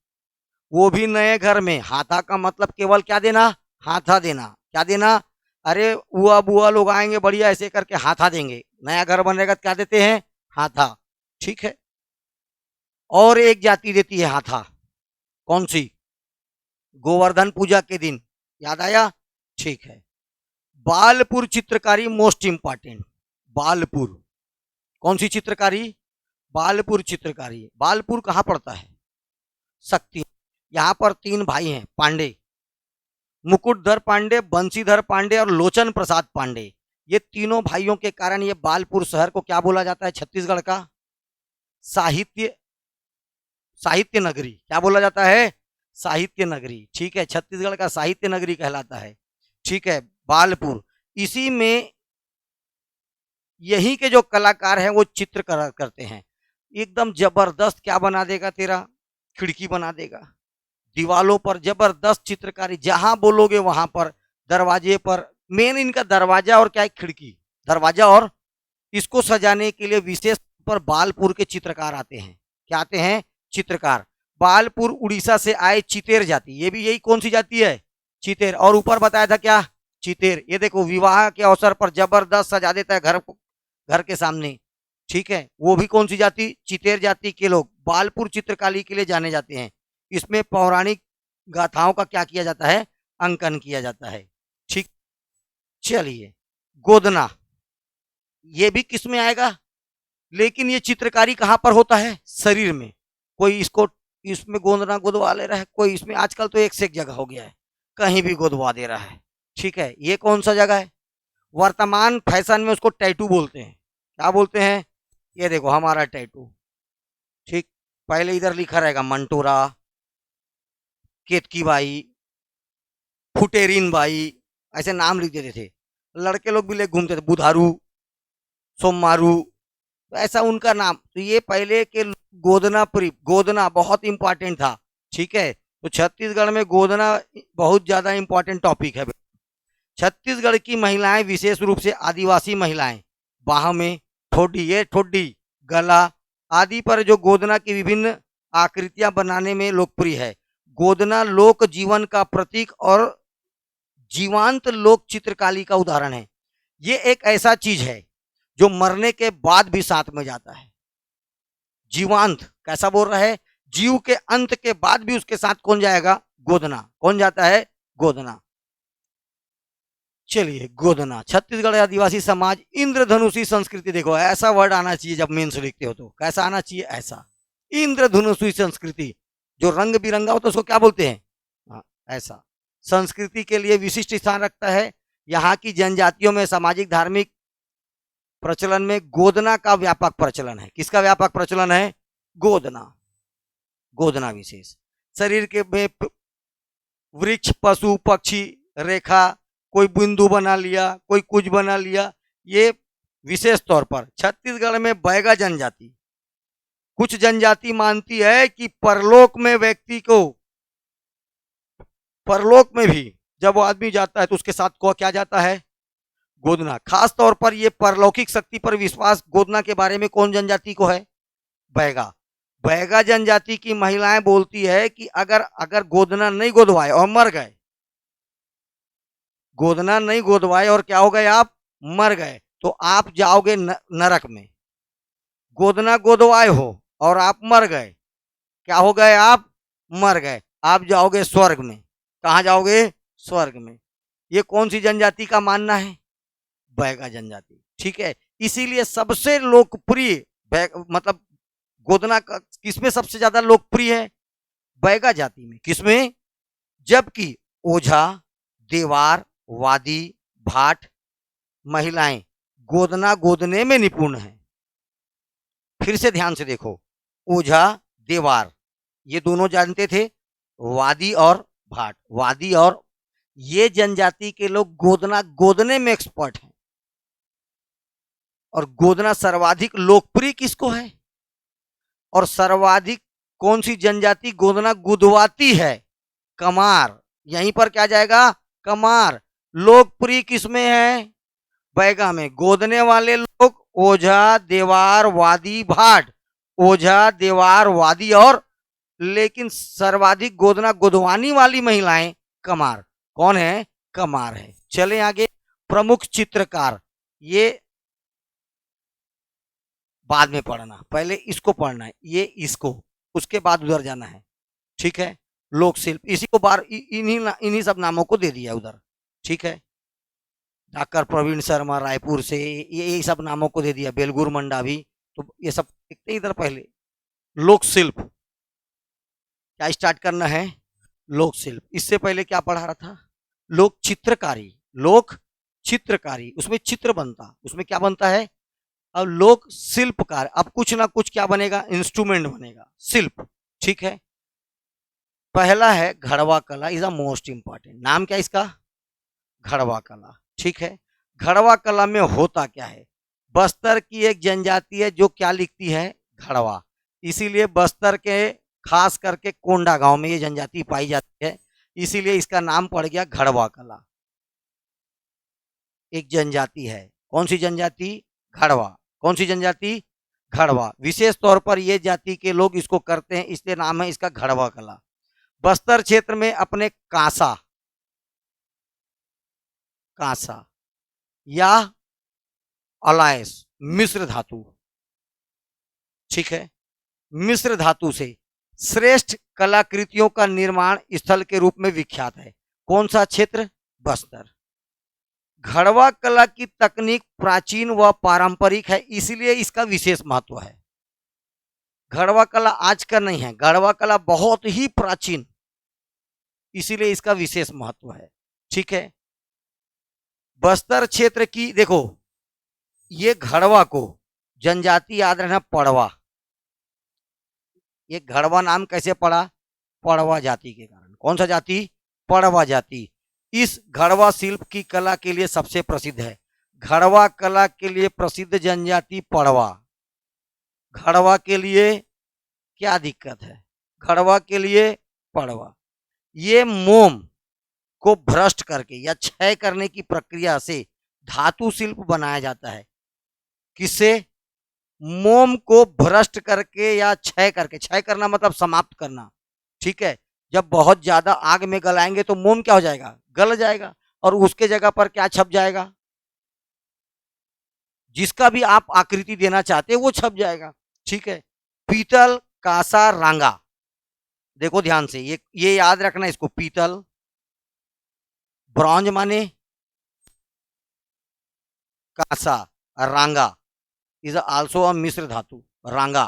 वो भी नए घर में। हाथा का मतलब केवल क्या देना, हाथा देना। क्या देना, अरे बुआ बुआ लोग आएंगे बढ़िया ऐसे करके हाथा देंगे, नया घर बनेगा क्या देते हैं, हाथा। ठीक है, और एक जाति देती है हाथा, कौन सी, गोवर्धन पूजा के दिन, याद आया। ठीक है, बालपुर चित्रकारी मोस्ट इंपॉर्टेंट। बालपुर, कौन सी चित्रकारी, बालपुर चित्रकारी। बालपुर कहाँ पड़ता है, शक्ति। यहाँ पर 3 भाई हैं पांडे, मुकुटधर पांडे, बंशीधर पांडे और लोचन प्रसाद पांडे। ये तीनों भाइयों के कारण ये बालपुर शहर को क्या बोला जाता है, छत्तीसगढ़ का साहित्य, साहित्य नगरी। क्या बोला जाता है, साहित्य नगरी। ठीक है, छत्तीसगढ़ का साहित्य नगरी कहलाता है। ठीक है, बालपुर, इसी में यही के जो कलाकार हैं वो चित्र करते हैं, एकदम जबरदस्त। क्या बना देगा, तेरा खिड़की बना देगा, दीवालों पर जबरदस्त चित्रकारी, जहां बोलोगे वहां पर, दरवाजे पर, मेन इनका दरवाजा और क्या है, खिड़की, दरवाजा। और इसको सजाने के लिए विशेष पर बालपुर के चित्रकार आते हैं। क्या आते हैं, चित्रकार। बालपुर उड़ीसा से आए चितेर जाति, ये भी यही कौन सी जाति है, चितेर। और ऊपर बताया था क्या, चितेर। ये देखो, विवाह के अवसर पर जबरदस्त सजा देता है घर को, घर के सामने। ठीक है, वो भी कौन सी जाति, चितेर जाति के लोग बालपुर चित्रकारी के लिए जाने जाते हैं। इसमें पौराणिक गाथाओं का क्या किया जाता है, अंकन किया जाता है। ठीक, चलिए, गोदना, ये भी किस में आएगा, लेकिन ये चित्रकारी कहां पर होता है, शरीर में। कोई इसको इसमें गोदना गोदवा ले रहा है, कोई इसमें, आजकल तो एक से एक जगह हो गया है, कहीं भी गोदवा दे रहा है। ठीक है, ये कौन सा जगह है, वर्तमान फैशन में उसको टैटू बोलते हैं। क्या बोलते हैं, ये देखो हमारा टैटू। ठीक, पहले इधर लिखा रहेगा मंटोरा, केतकी बाई, फुटेरिन बाई, ऐसे नाम लिख देते थे। लड़के लोग भी ले घूमते थे, बुधारू, सोमारू, तो ऐसा उनका नाम। तो ये पहले के गोदना, गोदना बहुत इंपॉर्टेंट था। ठीक है, तो छत्तीसगढ़ में गोदना बहुत ज्यादा इंपॉर्टेंट टॉपिक है। छत्तीसगढ़ की महिलाएं, विशेष रूप से आदिवासी महिलाएं, बाह में ठोडी, ये ठोडी, गला, आदि पर जो गोदना की विभिन्न आकृतियां बनाने में लोकप्रिय है। गोदना लोक जीवन का प्रतीक और जीवांत लोक चित्रकारी का उदाहरण है। ये एक ऐसा चीज है जो मरने के बाद भी साथ में जाता है। जीवांत कैसा बोल रहा है? जीव के अंत के बाद भी उसके साथ कौन जाएगा? गोदना। कौन जाता है? गोदना। चलिए, गोदना छत्तीसगढ़ आदिवासी समाज इंद्रधनुषी संस्कृति। देखो ऐसा वर्ड आना चाहिए जब मेंस लिखते हो तो, कैसा आना चाहिए? ऐसा। इंद्रधनुषी संस्कृति, जो रंग बिरंगा हो तो उसको क्या बोलते हैं? हाँ, ऐसा। संस्कृति के लिए विशिष्ट स्थान रखता है। यहाँ की जनजातियों में सामाजिक धार्मिक प्रचलन में गोदना का व्यापक प्रचलन है। किसका व्यापक प्रचलन है? गोदना। गोदना विशेष शरीर के में वृक्ष, पशु, पक्षी रेखा, कोई बिंदु बना लिया, कोई कुछ बना लिया। ये विशेष तौर पर छत्तीसगढ़ में बैगा जनजाति, कुछ जनजाति मानती है कि परलोक में व्यक्ति को, परलोक में भी जब वो आदमी जाता है तो उसके साथ को क्या जाता है? गोदना। खास तौर पर यह परलौकिक शक्ति पर विश्वास गोदना के बारे में कौन जनजाति को है? बैगा। बैगा जनजाति की महिलाएं बोलती है कि अगर गोदना नहीं गोदवाए और मर गए, गोदना नहीं गोदवाए और क्या हो गए? आप मर गए तो आप जाओगे नरक में। गोदना गोदवाए हो और आप मर गए, क्या हो गए? आप मर गए, आप जाओगे स्वर्ग में। कहां जाओगे? स्वर्ग में। ये कौन सी जनजाति का मानना है? बैगा जनजाति। ठीक है, इसीलिए सबसे लोकप्रिय मतलब गोदना का किसमें सबसे ज्यादा लोकप्रिय है? बैगा जाति में। किसमें? जबकि ओझा, देवार, वादी, भाट महिलाएं गोदना गोदने में निपुण हैं। फिर से ध्यान से देखो, ओझा, देवार ये दोनों जानते थे, वादी और भाट, वादी और ये जनजाति के लोग गोदना गोदने में एक्सपर्ट हैं। और गोदना सर्वाधिक लोकप्रिय किसको है? और सर्वाधिक कौन सी जनजाति गोदना गुदवाती है? कमार। यहीं पर क्या जाएगा? कमार। लोकप्रिय किसमें है? बैगा में। गोदने वाले लोग ओझा, देवार, वादी, भाट। ओझा, देवार, वादी और लेकिन सर्वाधिक गोदना गोदवानी वाली महिलाएं कमार। कौन है? कमार है। चलें आगे। प्रमुख चित्रकार, ये बाद में पढ़ना, पहले इसको पढ़ना है, ये इसको, उसके बाद उधर जाना है। ठीक है, लोक शिल्प, इसी को बार इन्हीं सब नामों को दे दिया उधर। ठीक है, डॉक्टर प्रवीण शर्मा रायपुर से ये सब नामों को दे दिया, बेलगुर मंडा भी। तो ये सब देखते इधर। पहले लोक शिल्प क्या स्टार्ट करना है? लोक शिल्प। इससे पहले क्या पढ़ा रहा था? लोक चित्रकारी। लोक चित्रकारी, उसमें चित्र बनता, उसमें क्या बनता है? अब लोक शिल्पकार, अब कुछ ना कुछ क्या बनेगा? इंस्ट्रूमेंट बनेगा, शिल्प। ठीक है, पहला है घड़वा कला, इज द मोस्ट इंपॉर्टेंट। नाम क्या इसका? घड़वा कला। ठीक है, घड़वा कला में होता क्या है? बस्तर की एक जनजाति है जो क्या लिखती है? घड़वा। इसीलिए बस्तर के खास करके कोंडा गांव में ये जनजाति पाई जाती है, इसीलिए इसका नाम पड़ गया घड़वा कला। एक जनजाति है, कौन सी जनजाति? घड़वा। कौन सी जनजाति? घड़वा। विशेष तौर पर ये जाति के लोग इसको करते हैं, इसलिए नाम है इसका घड़वा कला। बस्तर क्षेत्र में अपने कांसा, कांसा या अलायस, मिश्र धातु, ठीक है, मिश्र धातु से श्रेष्ठ कलाकृतियों का निर्माण स्थल के रूप में विख्यात है। कौन सा क्षेत्र? बस्तर। घड़वा कला की तकनीक प्राचीन व पारंपरिक है, इसलिए इसका विशेष महत्व है। घड़वा कला आज का नहीं है, घड़वा कला बहुत ही प्राचीन, इसीलिए इसका विशेष महत्व है। ठीक है, बस्तर क्षेत्र की देखो, ये घड़वा को जनजाति याद रखना, पड़वा। ये घड़वा नाम कैसे पड़ा? पड़वा जाति के कारण। कौन सा जाति? पड़वा जाति। इस घड़वा शिल्प की कला के लिए सबसे प्रसिद्ध है। घड़वा कला के लिए प्रसिद्ध जनजाति पड़वा। घड़वा के लिए क्या दिक्कत है? घड़वा के लिए पड़वा। ये मोम को भ्रष्ट करके या क्षय करने की प्रक्रिया से धातु शिल्प बनाया जाता है। किससे? मोम को भ्रष्ट करके या क्षय करके, क्षय करना मतलब समाप्त करना, ठीक है। जब बहुत ज्यादा आग में गलाएंगे तो मोम क्या हो जाएगा, गल जाएगा, और उसके जगह पर क्या छप जाएगा, जिसका भी आप आकृति देना चाहते हैं वो छप जाएगा, ठीक है। पीतल, कांसा, रांगा, देखो ध्यान से, ये याद रखना इसको, पीतल, ब्रॉन्ज माने कांसा, रांगा इज आल्सो अ मिश्र धातु, रांगा।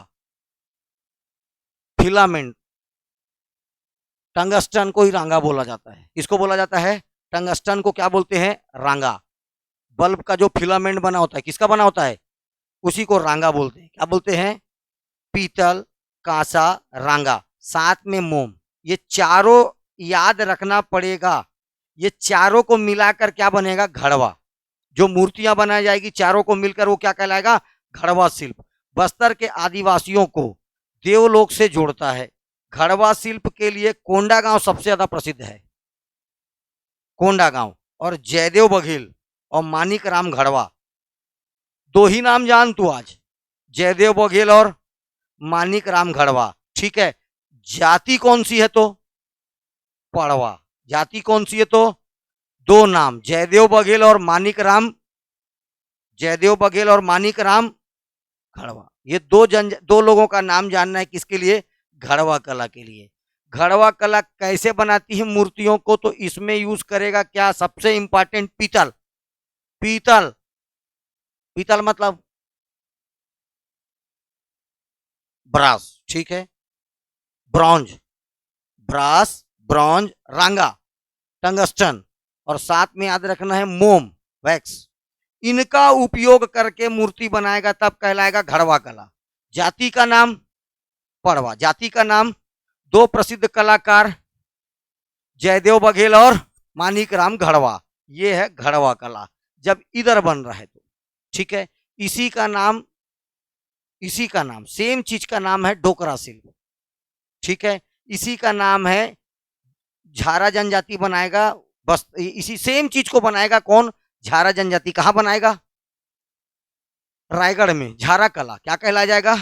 फिलामेंट, टंगस्टन को ही रांगा बोला जाता है, किसको बोला जाता है, टंगस्टन को क्या बोलते हैं, रांगा। बल्ब का जो फिलामेंट बना होता है किसका बना होता है, उसी को रांगा बोलते हैं, क्या बोलते हैं, पीतल, कांसा, रांगा, साथ में मोम। ये चारों याद रखना पड़ेगा, ये चारों को मिलाकर क्या बनेगा, घड़वा। जो मूर्तियां बनाई जाएगी चारों को मिलकर वो क्या कहलाएगा, घड़वा शिल्प। बस्तर के आदिवासियों को देवलोक से जोड़ता है। घड़वा शिल्प के लिए कोंडा गांव सबसे ज्यादा प्रसिद्ध है, कोंडा गांव, और जयदेव बघेल और मानिक राम घड़वा, दो ही नाम जान तू आज, जयदेव बघेल और मानिक राम घड़वा, ठीक है। जाति कौन सी है तो, पड़वा। जाति कौन सी है तो, दो नाम, जयदेव बघेल और मानिक राम, जयदेव बघेल और मानिक राम घड़वा। ये दो लोगों का नाम जानना है, किसके लिए, घड़वा कला के लिए। घड़वा कला कैसे बनाती है मूर्तियों को, तो इसमें यूज करेगा क्या, सबसे इंपॉर्टेंट पीतल। पीतल, पीतल मतलब ब्रास, ठीक है। ब्रॉन्ज, ब्रास, ब्रॉन्ज, रांगा, टंगस्टन, और साथ में याद रखना है मोम, वैक्स। इनका उपयोग करके मूर्ति बनाएगा तब कहलाएगा घड़वा कला। जाति का नाम पड़वा। जाति का नाम दो प्रसिद्ध कलाकार जयदेव बघेल और मानिक राम घड़वा, ये है घड़वा कला जब इधर बन रहा है तो, ठीक है। इसी का नाम, इसी का नाम, सेम चीज का नाम है डोकरा शिल्प, ठीक है। इसी का नाम है, झारा जनजाति बनाएगा, बस इसी सेम चीज को बनाएगा कौन, झारा जनजाति। कहां बनाएगा, रायगढ़ में, झारा कला क्या कहला जाएगा।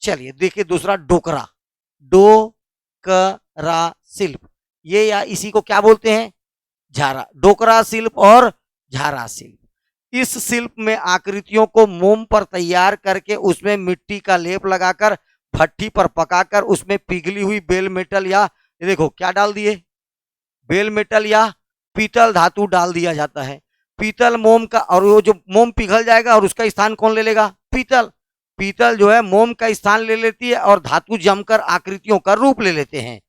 चलिए देखिए दूसरा, डोकरा, डोकरा शिल्प, ये या इसी को क्या बोलते हैं, झारा, डोकरा शिल्प और झारा शिल्प। इस शिल्प में आकृतियों को मोम पर तैयार करके उसमें मिट्टी का लेप लगाकर भट्टी पर पकाकर उसमें पिघली हुई बेल मेटल या, देखो क्या डाल दिए, बेल मेटल या पीतल धातु डाल दिया जाता है। पीतल मोम का, और वो जो मोम पिघल जाएगा और उसका स्थान कौन ले लेगा, पीतल। पीतल जो है मोम का स्थान ले लेती है और धातु जमकर आकृतियों का रूप ले लेते हैं।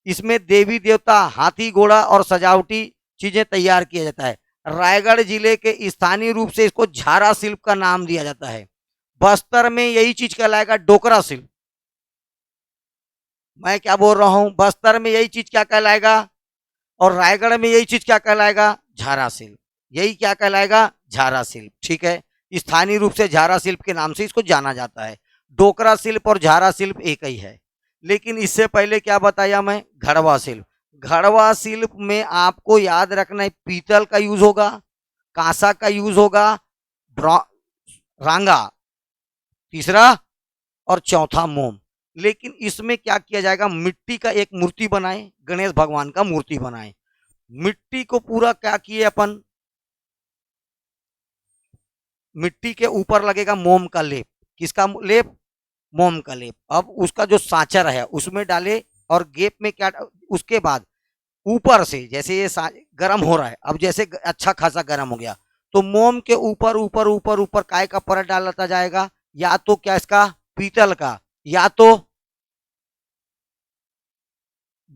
इसमें देवी देवता, हाथी घोड़ा और सजावटी चीजें तैयार किया जाता है। रायगढ़ जिले के स्थानीय रूप से इसको झारा शिल्प का नाम दिया जाता है। बस्तर में यही चीज कहलाएगा डोकरा शिल्प। मैं क्या बोल रहा हूं, बस्तर में यही चीज क्या कहलाएगा, और रायगढ़ में यही चीज क्या कहलाएगा, झारा शिल्प। यही क्या कहलाएगा, झारा शिल्प, ठीक है। स्थानीय रूप से झारा शिल्प के नाम से इसको जाना जाता है। डोकरा शिल्प और झारा शिल्प एक ही है। लेकिन इससे पहले क्या बताया मैं, घड़वा शिल्प। घड़वा शिल्प में आपको याद रखना है पीतल का यूज होगा, कांसा का यूज होगा, रांगा तीसरा, और चौथा मोम। लेकिन इसमें क्या किया जाएगा, मिट्टी का एक मूर्ति बनाए, गणेश भगवान का मूर्ति बनाए। मिट्टी को पूरा क्या किए अपन, मिट्टी के ऊपर लगेगा मोम का लेप। किसका लेप, मोम का लेप। अब उसका जो सांचर है उसमें डाले, और गेप में क्या, उसके बाद ऊपर से, जैसे ये गर्म हो रहा है, अब जैसे अच्छा खासा गर्म हो गया तो मोम के ऊपर ऊपर ऊपर ऊपर काय का परत डालता जाएगा, या तो क्या इसका, पीतल का, या तो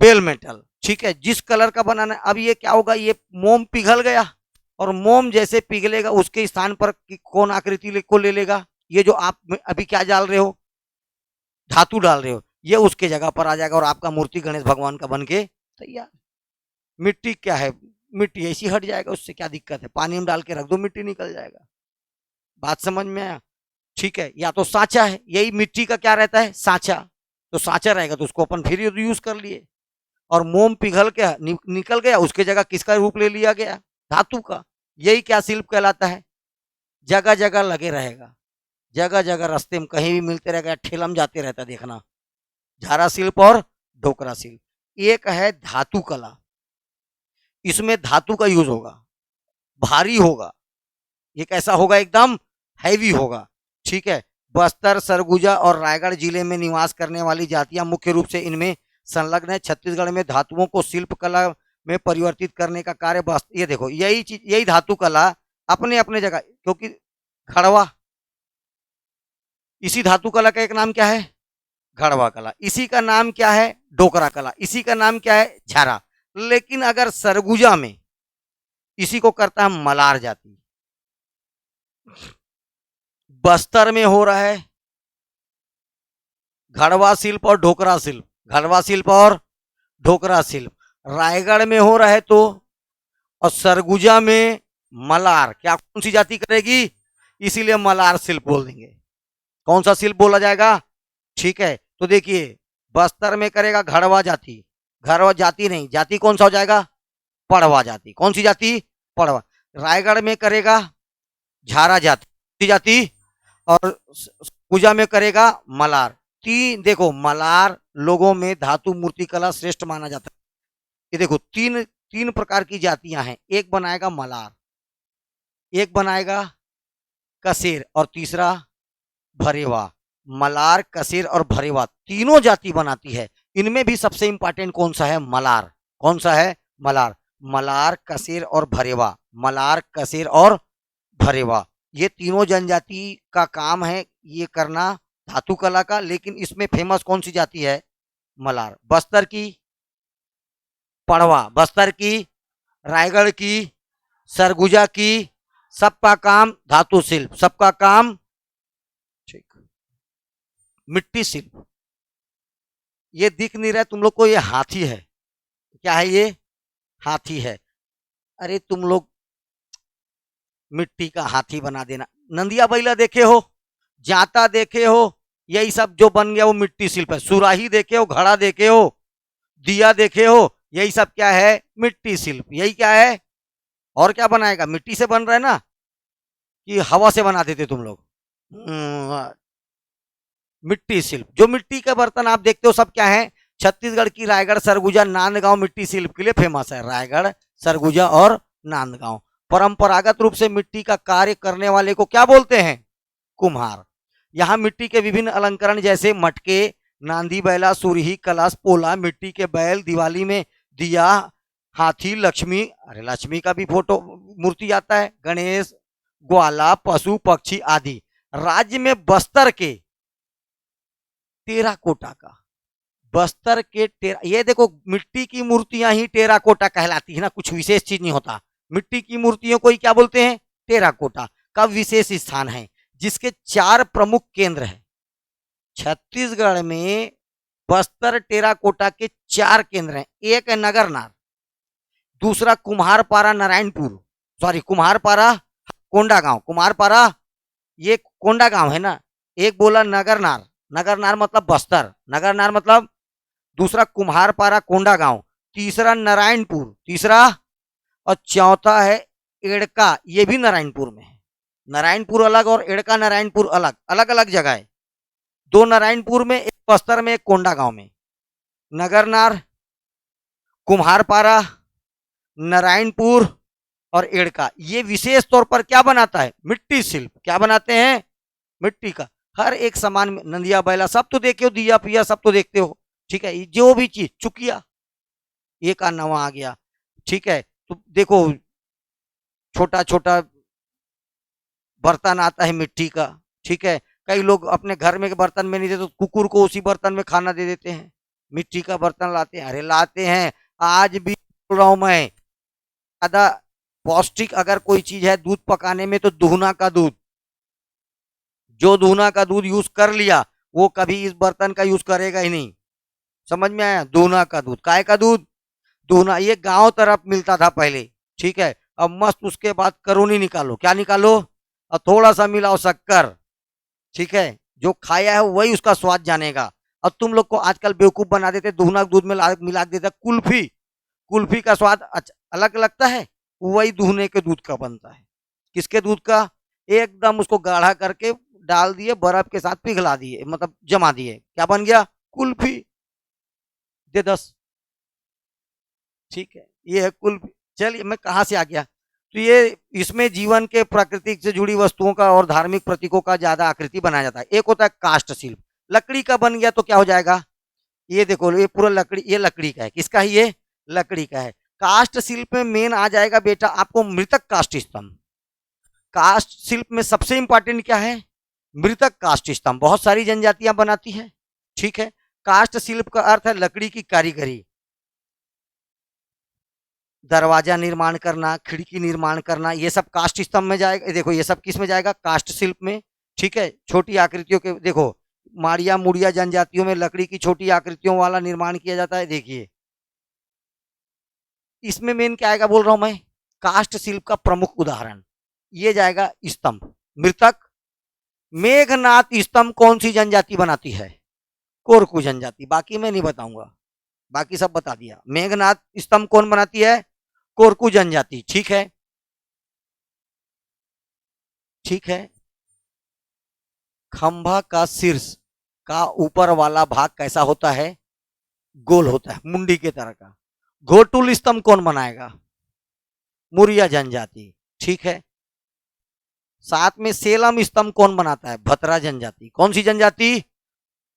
बेल मेटल, ठीक है। जिस कलर का बनाना है, अब ये क्या होगा, ये मोम पिघल गया, और मोम जैसे पिघलेगा उसके स्थान पर कौन आकृति को ले लेगा, ये जो आप अभी क्या डाल रहे हो, धातु डाल रहे हो, ये उसके जगह पर आ जाएगा और आपका मूर्ति गणेश भगवान का बन के तैयार। मिट्टी क्या है, मिट्टी ऐसी हट जाएगा, उससे क्या दिक्कत है, पानी में डाल के रख दो मिट्टी निकल जाएगा। बात समझ में आया, ठीक है। या तो सांचा है, यही मिट्टी का क्या रहता है, सांचा, तो सांचा रहेगा तो उसको अपन फिर यूज कर लिए। और मोम पिघल के निकल गया, उसके जगह किसका रूप ले लिया गया, धातु का। यही क्या शिल्प कहलाता है, जगह जगह लगे रहेगा, जगह जगह रास्ते में कहीं भी मिलते रहेगा, ठेलम जाते रहता, देखना। झारा शिल्प और ढोकरा शिल्प। एक है धातु कला, इसमें धातु का यूज होगा, भारी होगा, ये कैसा होगा, एकदम हैवी होगा। ठीक है। बस्तर, सरगुजा और रायगढ़ जिले में निवास करने वाली जातियां मुख्य रूप से इनमें संलग्न है। छत्तीसगढ़ में धातुओं को शिल्प कला में परिवर्तित करने का कार्य ये देखो, यही चीज, यही धातु कला अपने अपने जगह, क्योंकि घड़वा, इसी धातु कला का एक नाम क्या है, घड़वा कला। इसी का नाम क्या है, डोकरा कला। इसी का नाम क्या है, झारा। लेकिन अगर सरगुजा में इसी को करता है मलार जाति, बस्तर में हो रहा है घड़वा शिल्प और ढोकरा शिल्प, घड़वा शिल्प और ढोकरा शिल्प। रायगढ़ में हो रहा है तो, और सरगुजा में मलार, क्या कौन सी जाति करेगी, इसीलिए मलार शिल्प बोल देंगे। कौन सा शिल्प बोला जाएगा, ठीक है। तो देखिए, बस्तर में करेगा घड़वा जाति, घड़वा जाति नहीं, जाति कौन सा हो जाएगा, पड़वा जाति। कौन सी जाति, पड़वा। रायगढ़ में करेगा झारा जाति, जाति, और पूजा में करेगा मलार। तीन, देखो मलार लोगों में धातु मूर्ति कला श्रेष्ठ माना जाता है। ये देखो, तीन तीन प्रकार की जातियां हैं, एक बनाएगा मलार, एक बनाएगा कसेर, और तीसरा भरेवा। मलार, कसेर और भरेवा तीनों जाति बनाती है। इनमें भी सबसे इंपॉर्टेंट कौन सा है, मलार। कौन सा है, मलार। मलार, कसेर और भरेवा, मलार, कसेर और भरेवा, ये तीनों जनजाति का काम है ये करना धातु कला का। लेकिन इसमें फेमस कौन सी जाति है, मलार। बस्तर की पड़वा, बस्तर की, रायगढ़ की, सरगुजा की, सबका काम धातु शिल्प, सबका काम ठीक मिट्टी शिल्प। ये दिख नहीं रहा तुम लोग को, ये हाथी है। क्या है ये, हाथी है। अरे तुम लोग मिट्टी का हाथी बना देना। नंदिया बैला देखे हो, जाता देखे हो, यही सब जो बन गया वो मिट्टी शिल्प है। सुराही देखे हो, घड़ा देखे हो, दिया देखे हो, यही सब क्या है, मिट्टी शिल्प। यही क्या है, और क्या बनाएगा, मिट्टी से बन रहा है ना, कि हवा से बना देते तुम लोग। मिट्टी शिल्प, जो मिट्टी के बर्तन आप देखते हो सब क्या है, छत्तीसगढ़ की रायगढ़, सरगुजा, नांदगांव मिट्टी शिल्प के लिए फेमस है। रायगढ़, सरगुजा और नांदगांव। परंपरागत रूप से मिट्टी का कार्य करने वाले को क्या बोलते हैं, कुम्हार। यहाँ मिट्टी के विभिन्न अलंकरण जैसे मटके, नांदी बैला, सुरही, कलश, पोला, मिट्टी के बैल, दिवाली में दिया, हाथी, लक्ष्मी, अरे लक्ष्मी का भी फोटो मूर्ति आता है, गणेश, ग्वाला, पशु पक्षी आदि। राज्य में बस्तर के टेराकोटा का, बस्तर के ये देखो, मिट्टी की मूर्तियां ही टेराकोटा कहलाती है ना, कुछ विशेष चीज नहीं होता। मिट्टी की मूर्तियों को ही क्या बोलते हैं, टेराकोटा का विशेष स्थान है, जिसके 4 प्रमुख केंद्र हैं। छत्तीसगढ़ में बस्तर टेराकोटा के 4 केंद्र हैं। एक है नगरनार, दूसरा कुम्हारपारा नारायणपुर, सॉरी कुम्हारपारा कोंडागांव, कुम्हारपारा ये कोंडागांव है ना। एक बोला नगरनार, नगरनार मतलब बस्तर, नगरनार मतलब, दूसरा कुम्हारपारा कोंडागांव, तीसरा नारायणपुर, तीसरा, और चौथा है एड़का, ये भी नारायणपुर में है। नारायणपुर अलग और एड़का नारायणपुर अलग, अलग अलग जगह है। 2 नारायणपुर में, एक बस्तर में, एक कोंडागांव में। नगरनार, कुम्हारपारा, नारायणपुर और एड़का, ये विशेष तौर पर क्या बनाता है, मिट्टी शिल्प। क्या बनाते हैं, मिट्टी का। हर एक सामान में, नंदिया बैला सब तो देखे हो, दिया पिया सब तो देखते हो, ठीक है। जो भी चीज, चुकिया एक का नवा आ गया, ठीक है। तो देखो, छोटा छोटा बर्तन आता है मिट्टी का, ठीक है। कई लोग अपने घर में के बर्तन में नहीं देते तो कुकुर को उसी बर्तन में खाना दे देते हैं। मिट्टी का बर्तन लाते हैं, अरे लाते हैं। आज भी बोल रहा हूं मैं, ज्यादा पौष्टिक अगर कोई चीज है दूध पकाने में तो दूहना का दूध। जो दूहना का दूध यूज कर लिया वो कभी इस बर्तन का यूज करेगा ही नहीं। समझ में आया, दूहना का दूध, काय का दूध, दूहना। ये गांव तरफ मिलता था पहले, ठीक है। अब मस्त उसके बाद करोनी निकालो, क्या निकालो, और थोड़ा सा मिलाओ शक्कर, ठीक है। जो खाया है वही उसका स्वाद जानेगा। और तुम लोग को आजकल बेवकूफ बना देते, दूहना दूध में मिला देता कुल्फी, कुल्फी का स्वाद अलग लगता है, वही दूहने के दूध का बनता है। किसके दूध का, एकदम उसको गाढ़ा करके डाल दिए, बर्फ के साथ पिघला दिए, मतलब जमा दिए, क्या बन गया? कुल्फी। दे 10। ठीक है, ये है कुल्फी। चलिए, मैं कहाँ से आ गया? तो ये इसमें जीवन के प्रकृति से जुड़ी वस्तुओं का और धार्मिक प्रतीकों का ज्यादा आकृति बनाया जाता है। एक होता है काष्ठ शिल्प, लकड़ी का बन गया तो क्या हो जाएगा? ये देखो, ये पूरा लकड़ी, ये लकड़ी का है। किसका है ये? लकड़ी का है। काष्ठ शिल्प में मेन आ जाएगा बेटा आपको मृतक काष्ठ स्तंभ। काष्ठ शिल्प में सबसे इंपॉर्टेंट क्या है? मृतक काष्ठ स्तंभ। बहुत सारी जनजातियां बनाती है। ठीक है, काष्ठ शिल्प का अर्थ है लकड़ी की कारीगरी। दरवाजा निर्माण करना, खिड़की निर्माण करना, ये सब काष्ठ स्तंभ में जाएगा। देखो, ये सब किस में जाएगा? काष्ठ शिल्प में। ठीक है, छोटी आकृतियों के, देखो माड़िया मुड़िया जनजातियों में लकड़ी की छोटी आकृतियों वाला निर्माण किया जाता है। देखिए, इसमें मेन क्या आएगा बोल रहा हूं मैं? काष्ठ शिल्प का प्रमुख उदाहरण ये जाएगा स्तंभ, मृतक। मेघनाथ स्तंभ कौन सी जनजाति बनाती है? कोरकू जनजाति। बाकी मैं नहीं बताऊंगा, बाकी सब बता दिया। मेघनाथ स्तंभ कौन बनाती है? कोरकू जनजाति। ठीक है, ठीक है। खंभा का शीर्ष का ऊपर वाला भाग कैसा होता है? गोल होता है, मुंडी के तरह का। घोटुल स्तंभ कौन बनाएगा? मुरिया जनजाति। ठीक है, साथ में सेलम स्तंभ कौन बनाता है? भतरा जनजाति। कौन सी जनजाति?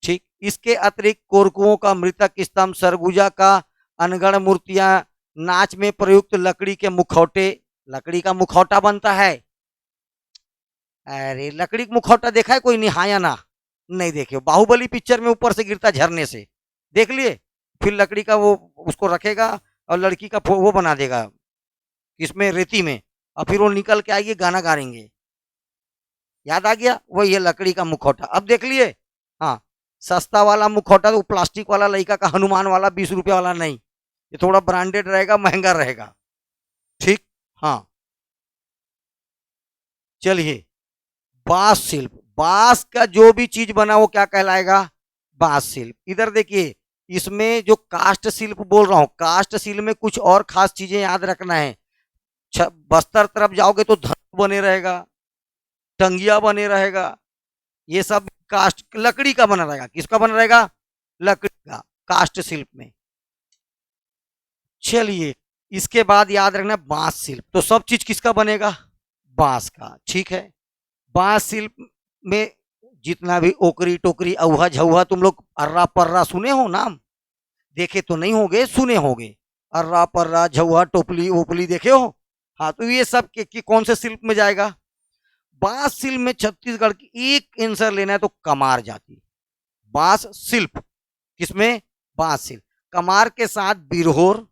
ठीक। इसके अतिरिक्त कोरकुओं का मृतक स्तंभ, सरगुजा का अनगढ़ मूर्तियां, नाच में प्रयुक्त लकड़ी के मुखौटे। लकड़ी का मुखौटा बनता है। अरे, लकड़ी का मुखौटा देखा है कोई? निहाया ना? नहीं देखे। बाहुबली पिक्चर में ऊपर से गिरता झरने से, देख लिए? फिर लकड़ी का वो उसको रखेगा और लड़की का वो बना देगा इसमें, रेती में, और फिर वो निकल के आएगी, गाना गाएंगे। याद आ गया? वो ये लकड़ी का मुखौटा। अब देख लिए? हाँ, सस्ता वाला मुखौटा तो प्लास्टिक वाला लड़का का, हनुमान वाला 20 रुपये वाला नहीं। ये थोड़ा ब्रांडेड रहेगा, महंगा रहेगा। ठीक। हाँ, चलिए। बांस शिल्प, बांस का जो भी चीज बना वो क्या कहलाएगा? बांस शिल्प। इधर देखिए, इसमें जो काष्ठ शिल्प बोल रहा हूं, काष्ठ शिल्प में कुछ और खास चीजें याद रखना है। बस्तर तरफ जाओगे तो धनुष बने रहेगा, टंगिया बने रहेगा। ये सब काष्ठ लकड़ी का बना रहेगा। किसका बना रहेगा? लकड़ी का, काष्ठ शिल्प में। चलिए, इसके बाद याद रखना बांस शिल्प। तो सब चीज किसका बनेगा? बांस का। ठीक है, बांस शिल्प में जितना भी ओकरी टोकरी अवहा झउहा, तुम लोग अर्रा पर्रा सुने हो नाम? देखे तो नहीं होगे, सुने होगे। अर्रा पर्रा झउहा टोपली ओपली देखे हो? हाँ, तो ये सब के कौन से शिल्प में जाएगा? बांस शिल्प में छत्तीसगढ़ की एक आंसर लेना है तो कमार जाति। बांस शिल्प किसमें? बांस शिल्प। कमार के साथ बिरहोर,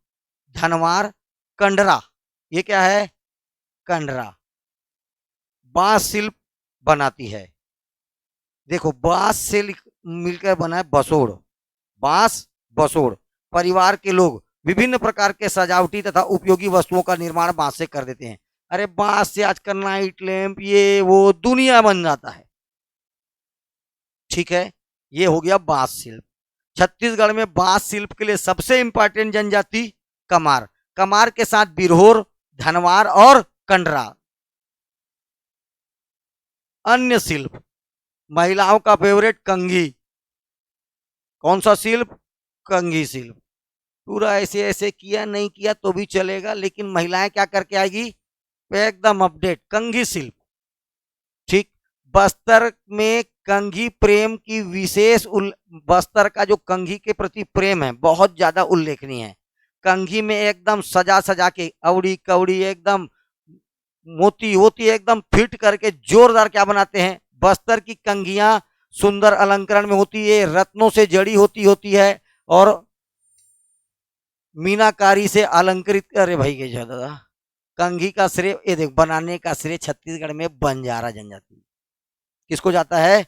धनवार, कंडरा। ये क्या है? कंडरा बांस शिल्प बनाती है। देखो, बांस से मिलकर बना है बसोड़। बांस बसोड़ परिवार के लोग विभिन्न प्रकार के सजावटी तथा उपयोगी वस्तुओं का निर्माण बांस से कर देते हैं। अरे, बांस से आजकल नाइट लैंप, ये वो दुनिया बन जाता है। ठीक है, ये हो गया बांस शिल्प। छत्तीसगढ़ में बांस शिल्प के लिए सबसे इंपॉर्टेंट जनजाति कमार। कमार के साथ बिरहोर, धनवार और कंडरा। अन्य शिल्प, महिलाओं का फेवरेट कंघी। कौन सा शिल्प? कंघी शिल्प। पूरा ऐसे ऐसे किया नहीं किया तो भी चलेगा, लेकिन महिलाएं क्या करके आएगी? एकदम अपडेट। कंघी शिल्प। ठीक। बस्तर में कंघी प्रेम की विशेष बस्तर का जो कंघी के प्रति प्रेम है बहुत ज्यादा उल्लेखनीय है। कंघी में एकदम सजा सजा के अवड़ी कवड़ी एकदम मोती वोती एकदम फिट करके जोरदार क्या बनाते हैं? बस्तर की कंघियां सुंदर अलंकरण में होती है, रत्नों से जड़ी होती है और मीनाकारी से अलंकृत। अरे भाई के दादा, कंघी का श्रेय, ये देख, बनाने का श्रेय छत्तीसगढ़ में बंजारा जनजाति। किसको जाता है?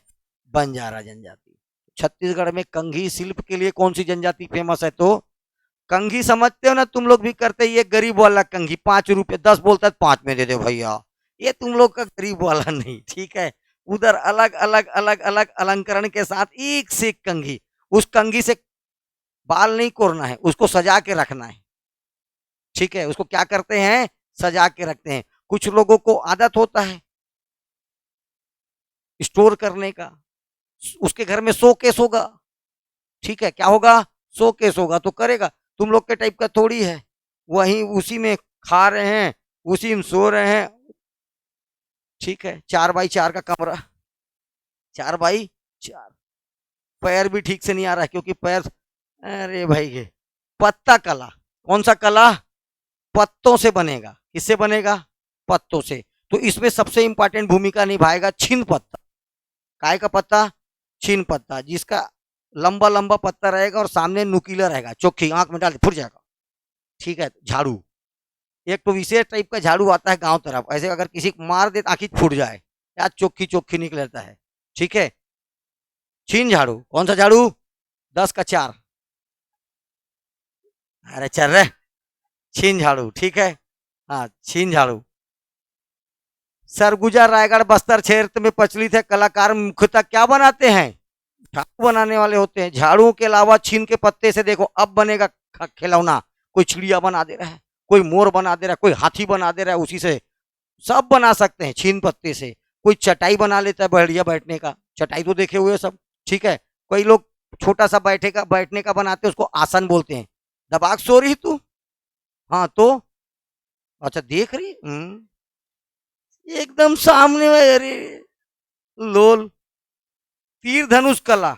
बंजारा जनजाति। छत्तीसगढ़ में कंघी शिल्प के लिए कौन सी जनजाति फेमस है? तो कंघी समझते हो ना तुम लोग भी करते, ये गरीब वाला कंघी 5 रुपए, 10 बोलता है 5 में दे दो भैया। ये तुम लोग का गरीब वाला नहीं। ठीक है, उधर अलग अलग अलग अलग अलंकरण के साथ एक से एक कंघी। उस कंघी से बाल नहीं कोरना है, उसको सजा के रखना है। ठीक है, उसको क्या करते हैं? सजा के रखते हैं। कुछ लोगों को आदत होता है स्टोर करने का। उसके घर में शोकेस होगा, ठीक है, क्या होगा, शोकेस होगा, तो करेगा। तुम लोग के टाइप का थोड़ी है, वहीं उसी में खा रहे हैं, उसी में सो रहे हैं, ठीक है। 4x4 का कमरा, 4x4। पैर भी ठीक से नहीं आ रहा है क्योंकि पैर, अरे भाई ये पत्ता कला, कौन सा कला, पत्तों से बनेगा। किससे बनेगा, पत्तों से। तो इसमें सबसे इंपॉर्टेंट भूमिका निभाएगा छिन पत्ता। काय का पत्ता, छिन पत्ता, जिसका लंबा लंबा पत्ता रहेगा और सामने नुकीला रहेगा, चोखी आंख में डाल फुट जाएगा, ठीक है। झाड़ू, एक तो विशेष टाइप का झाड़ू आता है गांव तरफ, ऐसे अगर किसी को मार दे आंखी फूट जाए, या चोखी चोखी निकल जाता है, ठीक है। छीन झाड़ू, कौन सा झाड़ू, 10 का 4, अरे चल रहे, छीन झाड़ू, ठीक है। हाँ, छीन झाड़ू। सरगुजा रायगढ़ बस्तर क्षेत्र में प्रचलित है। कलाकार मुख्यतः क्या बनाते हैं, झाड़ू बनाने वाले होते हैं। झाड़ुओं के अलावा छीन के पत्ते से देखो अब बनेगा खिलौना, कोई चिड़िया बना दे रहा है, कोई मोर बना दे रहा है, कोई हाथी बना दे रहा है, उसी से सब बना सकते हैं छीन पत्ते से। कोई चटाई बना लेता है बढ़िया बैठने का, चटाई तो देखे हुए सब, ठीक है। कोई लोग छोटा सा बैठे का बैठने का बनाते हैं, उसको आसन बोलते हैं। दबाग सो रही तू, हाँ तो, अच्छा देख रही, एकदम सामने में, अरे लोल। तीर धनुष कला,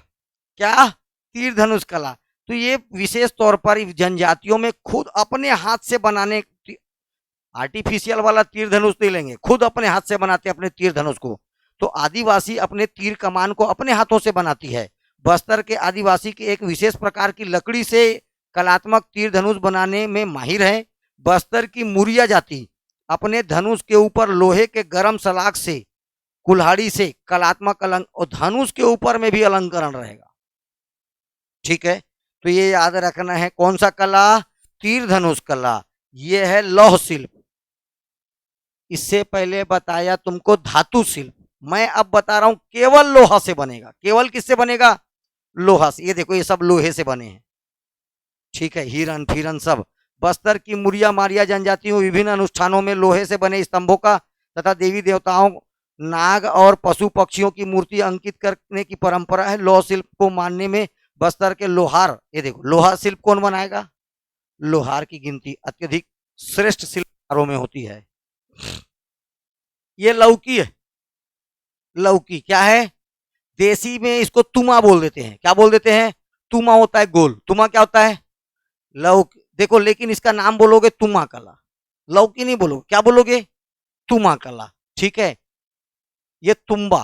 क्या, तीर धनुष कला। तो ये विशेष तौर पर जनजातियों में खुद अपने हाथ से बनाने, आर्टिफिशियल वाला तीर धनुष नहीं लेंगे, खुद अपने हाथ से बनाते हैं अपने तीर धनुष को। तो आदिवासी अपने तीर कमान को अपने हाथों से बनाती है। बस्तर के आदिवासी की एक विशेष प्रकार की लकड़ी से कलात्मक तीर धनुष बनाने में माहिर है। बस्तर की मुरिया जाति अपने धनुष के ऊपर लोहे के गर्म सलाख से, कुल्हाड़ी से कलात्मक अलंक, और धनुष के ऊपर में भी अलंकरण रहेगा, ठीक है। तो ये याद रखना है, कौन सा कला, तीर धनुष कला। ये है लौह शिल्प। इससे पहले बताया तुमको धातु शिल्प, मैं अब बता रहा हूं केवल लोहा से बनेगा। केवल किससे बनेगा, लोहा से। ये देखो ये सब लोहे से बने हैं, ठीक है, हिरन फिरन सब। बस्तर की मुरिया मारिया जनजातियों विभिन्न अनुष्ठानों में लोहे से बने स्तंभों का तथा देवी देवताओं, नाग और पशु पक्षियों की मूर्ति अंकित करने की परंपरा है। लौह शिल्प को मानने में बस्तर के लोहार, ये देखो लोहा शिल्प कौन बनाएगा, लोहार की गिनती अत्यधिक श्रेष्ठ शिल्पकारों में होती है। ये लौकी है, लौकी क्या है, देसी में इसको तुमा बोल देते हैं। क्या बोल देते हैं, तुमा होता है गोल। तुमा क्या होता है, लौकी। देखो लेकिन इसका नाम बोलोगे तुमा कला, लौकी नहीं बोलोगे, क्या बोलोगे, तुमा कला, ठीक है। ये तुम्बा,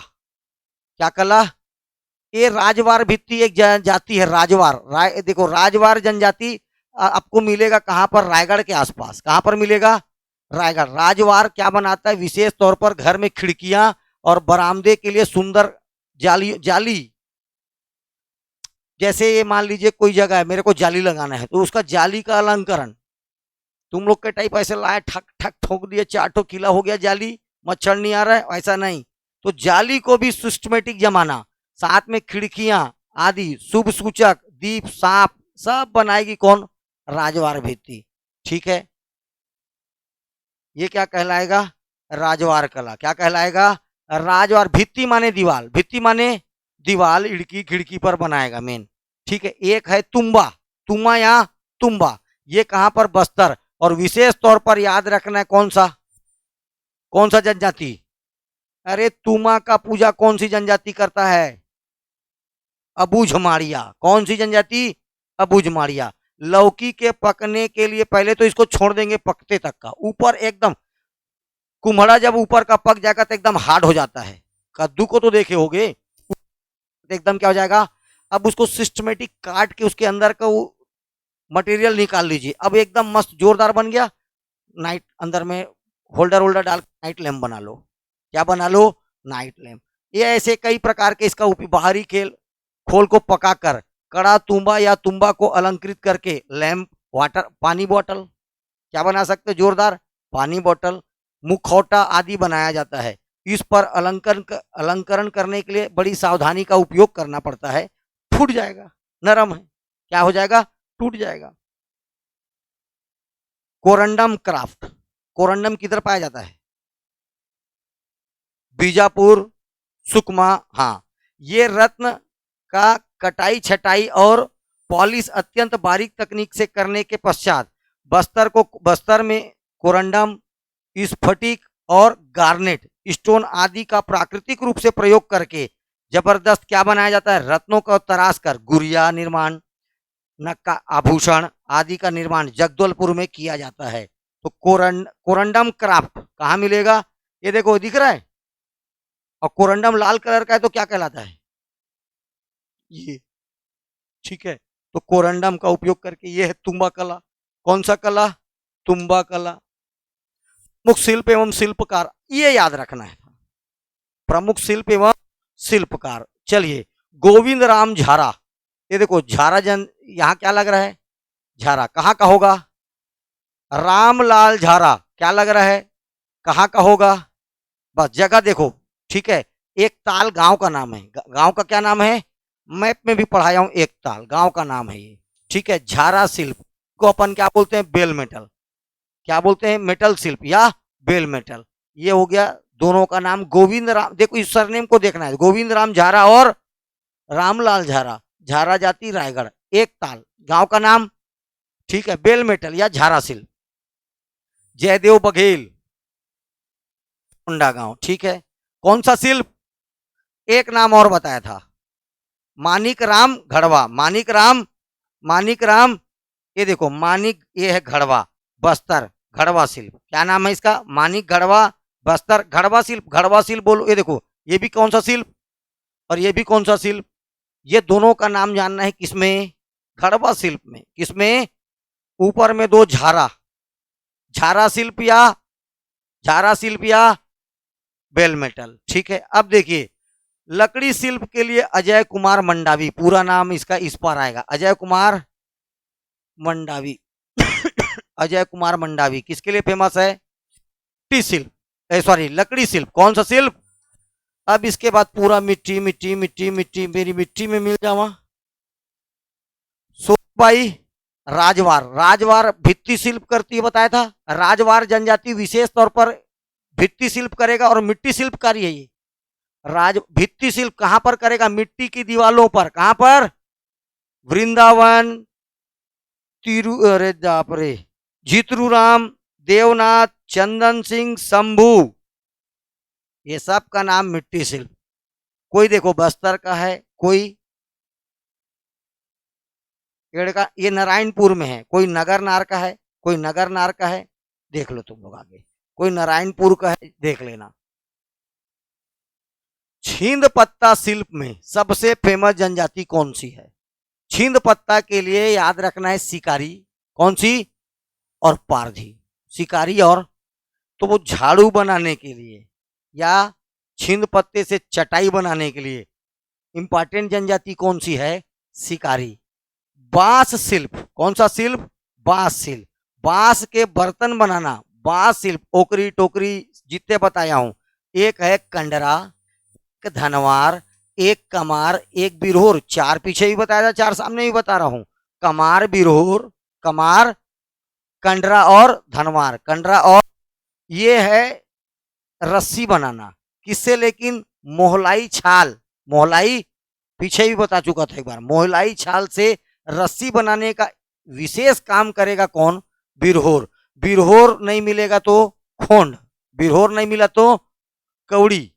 क्या कला, ये राजवार भित्ति एक जाति है, राजवार। देखो राजवार जनजाति आपको मिलेगा कहां पर, रायगढ़ के आसपास। कहां पर मिलेगा, रायगढ़। राजवार क्या बनाता है, विशेष तौर पर घर में खिड़कियां और बरामदे के लिए सुंदर जाली, जाली, जैसे ये मान लीजिए कोई जगह है, मेरे को जाली लगाना है, तो उसका जाली का अलंकरण तुम लोग के टाइप ऐसे लाए, ठक ठक ठोक दिए, 4 किला हो गया जाली, मच्छर नहीं आ रहा है, ऐसा नहीं। तो जाली को भी सिस्टमेटिक जमाना, साथ में खिड़कियां आदि शुभ सूचक, दीप, सांप, सब बनाएगी कौन, राजवार भित्ति, ठीक है। ये क्या कहलाएगा, राजवार कला। क्या कहलाएगा, राजवार। भित्ति माने दीवाल, भित्ति माने दीवाल, खिड़की, खिड़की पर बनाएगा मेन, ठीक है। एक है तुम्बा, तुमा या तुम्बा, ये कहां पर, बस्तर। और विशेष तौर पर याद रखना है कौन सा, कौन सा जनजाति, अरे तुमा का पूजा कौन सी जनजाति करता है, अबूझमाड़िया। कौन सी जनजाति, अबूझमाड़िया। लौकी के पकने के लिए पहले तो इसको छोड़ देंगे पकते तक का, ऊपर एकदम कुम्हड़ा जब ऊपर का पक जाएगा तो एकदम हार्ड हो जाता है। कद्दू को तो देखे होगे, एकदम क्या हो जाएगा। अब उसको सिस्टमेटिक काट के उसके अंदर का वो मटेरियल निकाल लीजिए, अब एकदम मस्त जोरदार बन गया। नाइट अंदर में होल्डर होल्डर डाल नाइट लैम्प बना लो। क्या बना लो, नाइट लैम्प। ये ऐसे कई प्रकार के इसका बाहरी खेल खोल को पकाकर कड़ा तुम्बा या तुम्बा को अलंकृत करके लैम्प, वाटर, पानी बोतल, क्या बना सकते, जोरदार पानी बोतल, मुखौटा आदि बनाया जाता है। इस पर अलंकरण करने के लिए बड़ी सावधानी का उपयोग करना पड़ता है। फूट जाएगा, नरम है, क्या हो जाएगा, टूट जाएगा। कोरंडम क्राफ्ट, कोरंडम किधर पाया जाता है, बीजापुर, सुकमा। हाँ, ये रत्न का कटाई छटाई और पॉलिश अत्यंत बारीक तकनीक से करने के पश्चात बस्तर में कोरंडम, स्फटिक और गार्नेट स्टोन आदि का प्राकृतिक रूप से प्रयोग करके जबरदस्त क्या बनाया जाता है, रत्नों को तराश कर गुड़िया निर्माण, नक का आभूषण आदि का निर्माण जगदलपुर में किया जाता है। तो कोरंडम क्राफ्ट कहाँ मिलेगा, ये देखो दिख रहा है, और कोरंडम लाल कलर का है तो क्या कहलाता है ये, ठीक है। तो कोरंडम का उपयोग करके ये है तुम्बा कला। कौन सा कला, तुम्बा कला। प्रमुख शिल्प एवं शिल्पकार, ये याद रखना है, प्रमुख शिल्प एवं शिल्पकार। चलिए, गोविंद राम झारा, ये देखो झारा जन, यहाँ क्या लग रहा है, झारा कहाँ का होगा, रामलाल झारा क्या लग रहा है, कहाँ का होगा, बस जगह देखो, ठीक है। एक ताल गांव का नाम है, गांव का क्या नाम है, मैप में भी पढ़ाया हूं, एक ताल गांव का नाम है ये, ठीक है। झारा शिल्प को अपन क्या बोलते हैं, बेल मेटल, क्या बोलते हैं, मेटल शिल्प या बेल मेटल। ये हो गया दोनों का नाम। गोविंद राम, देखो इस सरनेम को देखना है, गोविंद राम झारा और रामलाल झारा, झारा जाति रायगढ़, एक ताल गांव का नाम, ठीक है, बेल मेटल या झारा शिल्प। जयदेव बघेल, गांव, ठीक है। कौन सा शिल्प, एक नाम और बताया था, मानिक राम घड़वा, मानिक राम, ये देखो मानिक, ये है घड़वा, बस्तर घड़वा शिल्प, क्या नाम है इसका, मानिक घड़वा बस्तर घड़वा शिल्प। घड़वा शिल्प बोलो, ये देखो ये भी कौन सा शिल्प और ये भी कौन सा शिल्प, ये दोनों का नाम जानना है, किसमें, घड़वा शिल्प में। किसमें, ऊपर में दो झारा, झारा शिल्प या बेल मेटल, ठीक है। अब देखिए, लकड़ी शिल्प के लिए अजय कुमार मंडावी, पूरा नाम इसका इस पर आएगा, अजय कुमार मंडावी अजय कुमार मंडावी किसके लिए फेमस है, मिट्टी शिल्प, सॉरी लकड़ी शिल्प। कौन सा शिल्प, अब इसके बाद पूरा मिट्टी मिट्टी मिट्टी मिट्टी, मेरी मिट्टी में मिल जावा। सोबाई राजवार भित्ति शिल्प करती है, बताया था। राजवार जनजाति विशेष तौर पर भित्ति शिल्प करेगा और मिट्टी शिल्पकारी है ये। भित्ति शिल्प कहां पर करेगा, मिट्टी की दीवालों पर, कहां पर, वृंदावन, जितरूराम, देवनाथ, चंदन सिंह, शंभू, ये सब का नाम मिट्टी शिल्प। कोई देखो बस्तर का है, कोई का, ये नारायणपुर में है, कोई नगर नार का है, कोई नगर नार का है, देख लो तुम लोग आगे, कोई नारायणपुर का है, देख लेना। छींद पत्ता शिल्प में सबसे फेमस जनजाति कौन सी है, छींद पत्ता के लिए याद रखना है शिकारी, कौन सी, और पारधी, शिकारी और, तो वो झाड़ू बनाने के लिए या छींद पत्ते से चटाई बनाने के लिए इंपॉर्टेंट जनजाति कौन सी है, शिकारी। बांस शिल्प, कौन सा शिल्प, बांस शिल्प, बांस के बर्तन बनाना, बांस शिल्प, ओकरी टोकरी जितने बताया हूं, एक है कंडरा, एक धनवार, एक कमार, एक बिरहोर, चार पीछे भी बताया था, चार सामने भी बता रहा हूं, कमार, बिरहोर, कमार, कंडरा और धनवार। कंडरा और ये है रस्सी बनाना, किससे, लेकिन मोहलाई छाल, मोहलाई पीछे भी बता चुका था एक बार, मोहलाई छाल से रस्सी बनाने का विशेष काम करेगा कौन, बिरहोर। बिरहोर नहीं मिलेगा तो खोंड, बिरहोर नहीं मिला तो कौड़ी,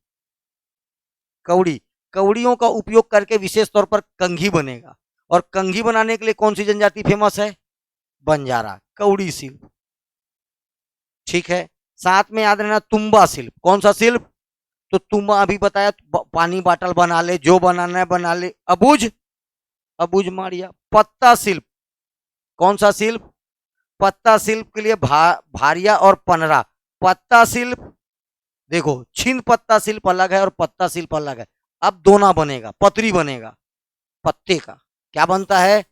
कौड़ियों का उपयोग करके विशेष तौर पर कंघी बनेगा, और कंघी बनाने के लिए कौन सी जनजाति फेमस है, बंजारा, कौड़ी शिल्प, ठीक है। साथ में याद रहना तुम्बा शिल्प, कौन सा शिल्प, तो तुम्बा अभी बताया, पानी बाटल बना ले, जो बनाना है बना ले। अबुझ मारिया। पत्ता शिल्प, कौन सा शिल्प, पत्ता शिल्प के लिए भारिया और पनरा। पत्ता शिल्प देखो, छिंद पत्ता शिल्प अलग है और पत्ता शिल्प अलग है, अब दोना बनेगा, पतरी बनेगा, पत्ते का क्या बनता है,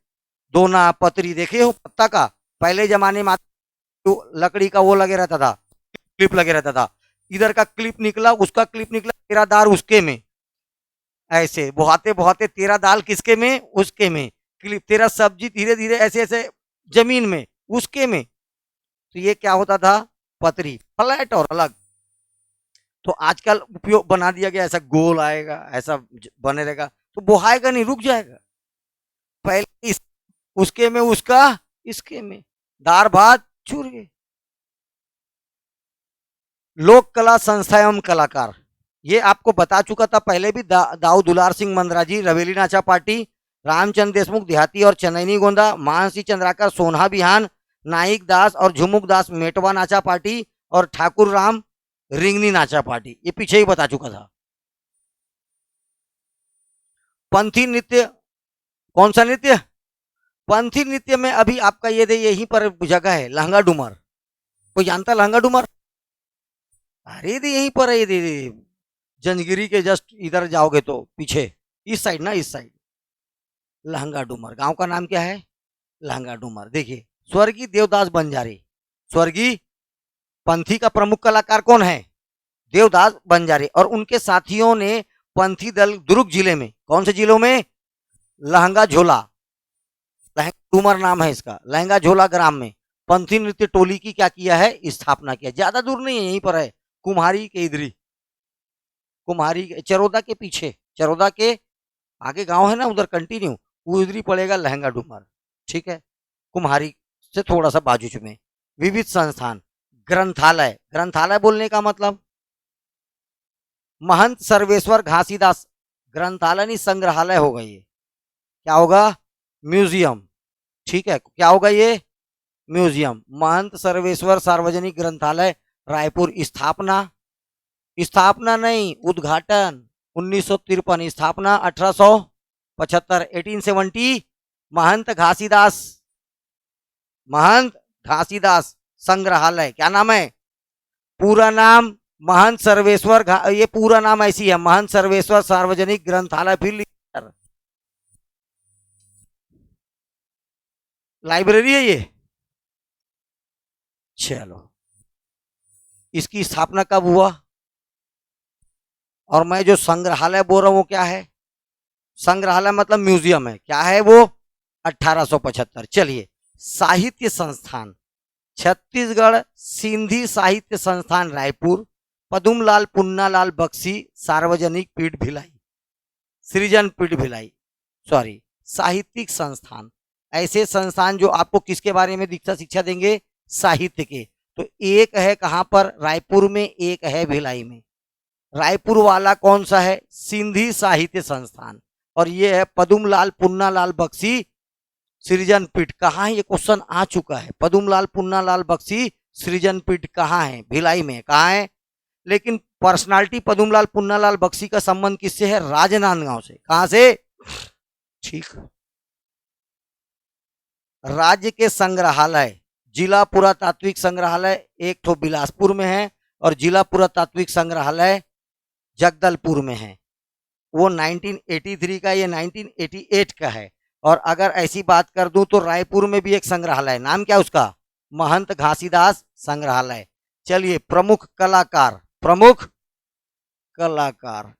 दोना पतरी, देखे हो पत्ता का, पहले जमाने में तो लकड़ी का वो लगे रहता था, क्लिप लगे रहता था, इधर का क्लिप निकला, उसका क्लिप निकला, तेरा दार उसके में, ऐसे बहाते बहाते तेरा दाल किसके में, उसके में, क्लिप, तेरा सब्जी धीरे धीरे ऐसे ऐसे जमीन में, उसके में, तो ये क्या होता था, पतरी, फ्लैट और अलग। तो आजकल उपयोग बना दिया गया, ऐसा गोल आएगा, ऐसा बने रहेगा, तो बोहाएगा नहीं, रुक जाएगा। पहले उसके में उसका, इसके में दार भात चूर। लोक कला संस्था एवं कलाकार, ये आपको बता चुका था पहले भी। दाऊ दुलार सिंह मंदराजी रवेली नाचा पार्टी, रामचंद्र देशमुख देहाती और चनैनी गोंदा, मानसी चंद्राकर सोनहा बिहान, नाइक दास और झुमुक दास मेटवा नाचा पार्टी, और ठाकुर राम रिंगनी नाचा पार्टी, ये पीछे ही बता चुका था। पंथी नृत्य, कौन सा नृत्य? पंथी नृत्य में अभी आपका ये दे यहीं पर जगह है लहंगा डूमर, कोई जानता लहंगा डूमर? अरे दे यहीं पर है, ये दे जंजगिरी के जस्ट इधर जाओगे तो पीछे, इस साइड ना, इस साइड लहंगा डूमर। गांव का नाम क्या है? लहंगा डूमर। देखिए, स्वर्गीय देवदास बंजारे, स्वर्गीय पंथी का प्रमुख कलाकार कौन है? देवदास बंजारे, और उनके साथियों ने पंथी दल दुर्ग जिले में, कौन से जिलों में? लहंगा झोला, लहंगा डूमर नाम है इसका, लहंगा झोला ग्राम में पंथी नृत्य टोली की क्या किया है? स्थापना किया। ज्यादा दूर नहीं है, यहीं पर है, कुम्हारी के इधरी, कुम्हारी चरोदा के पीछे, चरोदा के आगे गांव है ना, उधर कंटिन्यू उधर ही पड़ेगा लहंगा डूमर। ठीक है, कुम्हारी से थोड़ा सा बाजू में। विविध संस्थान, ग्रंथालय, ग्रंथालय बोलने का मतलब महंत सर्वेश्वर घासीदास ग्रंथालय नहीं, संग्रहालय होगा ये। क्या होगा? म्यूजियम। ठीक है, क्या होगा ये? म्यूजियम। महंत सर्वेश्वर सार्वजनिक ग्रंथालय रायपुर, स्थापना, स्थापना नहीं, उद्घाटन 1953, स्थापना 1875, 1870। महंत घासीदास, महंत घासीदास संग्रहालय, क्या नाम है? पूरा नाम महंत सर्वेश्वर, ये पूरा नाम ऐसी है, महंत सर्वेश्वर सार्वजनिक ग्रंथालय। फिर लाइब्रेरी है ये। चलो, इसकी स्थापना कब हुआ? और मैं जो संग्रहालय बोल रहा हूं वो क्या है? संग्रहालय मतलब म्यूजियम है, क्या है वो? 1875। चलिए, साहित्य संस्थान, छत्तीसगढ़ सिंधी साहित्य संस्थान रायपुर, पदुमलाल पुन्नालाल बख्शी सार्वजनिक पीठ भिलाई, सृजन पीठ भिलाई, सॉरी, साहित्यिक संस्थान। ऐसे संस्थान जो आपको किसके बारे में दीक्षा शिक्षा देंगे? साहित्य के। तो एक है कहां पर? रायपुर में, एक है भिलाई में। रायपुर वाला कौन सा है? सिंधी साहित्य संस्थान, और ये है पदुमलाल पुन्नालाल बख्शी सृजन पीठ। कहाँ है? ये क्वेश्चन आ चुका है। पदुमलाल पुन्नालाल बख्शी सृजन पीठ कहाँ है? भिलाई में। कहाँ है? लेकिन पर्सनालिटी पदुमलाल पुन्नालाल बख्शी का संबंध किससे है? राजनांदगांव से। कहां से? ठीक। राज्य के संग्रहालय, जिला पुरातात्विक संग्रहालय एक तो बिलासपुर में है, और जिला पुरातात्विक संग्रहालय जगदलपुर में है। वो 1983 का, ये 1988 का है। और अगर ऐसी बात कर दूं तो रायपुर में भी एक संग्रहालय, नाम क्या उसका? महंत घासीदास संग्रहालय। चलिए, प्रमुख कलाकार, प्रमुख कलाकार,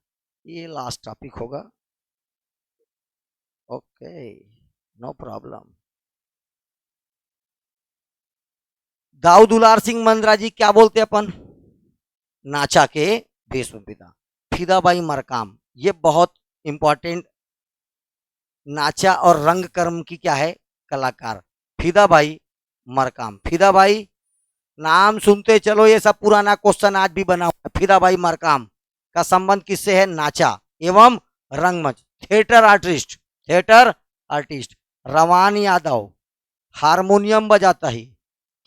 ये लास्ट टॉपिक होगा। Okay, no problem. Dau Dular Singh Mandraji क्या बोलते अपन? नाचा के भीष्म पिता। फिदाबाई मरकाम, ये बहुत इंपॉर्टेंट, नाचा और रंग कर्म की क्या है? कलाकार। फिदाबाई मरकाम, फिदाबाई नाम सुनते चलो, ये सब पुराना क्वेश्चन आज भी बना हुआ है। फिदाबाई मरकाम का संबंध किससे है? नाचा एवं रंगमंच, थिएटर आर्टिस्ट, थिएटर आर्टिस्ट। रवान यादव हारमोनियम बजाता है,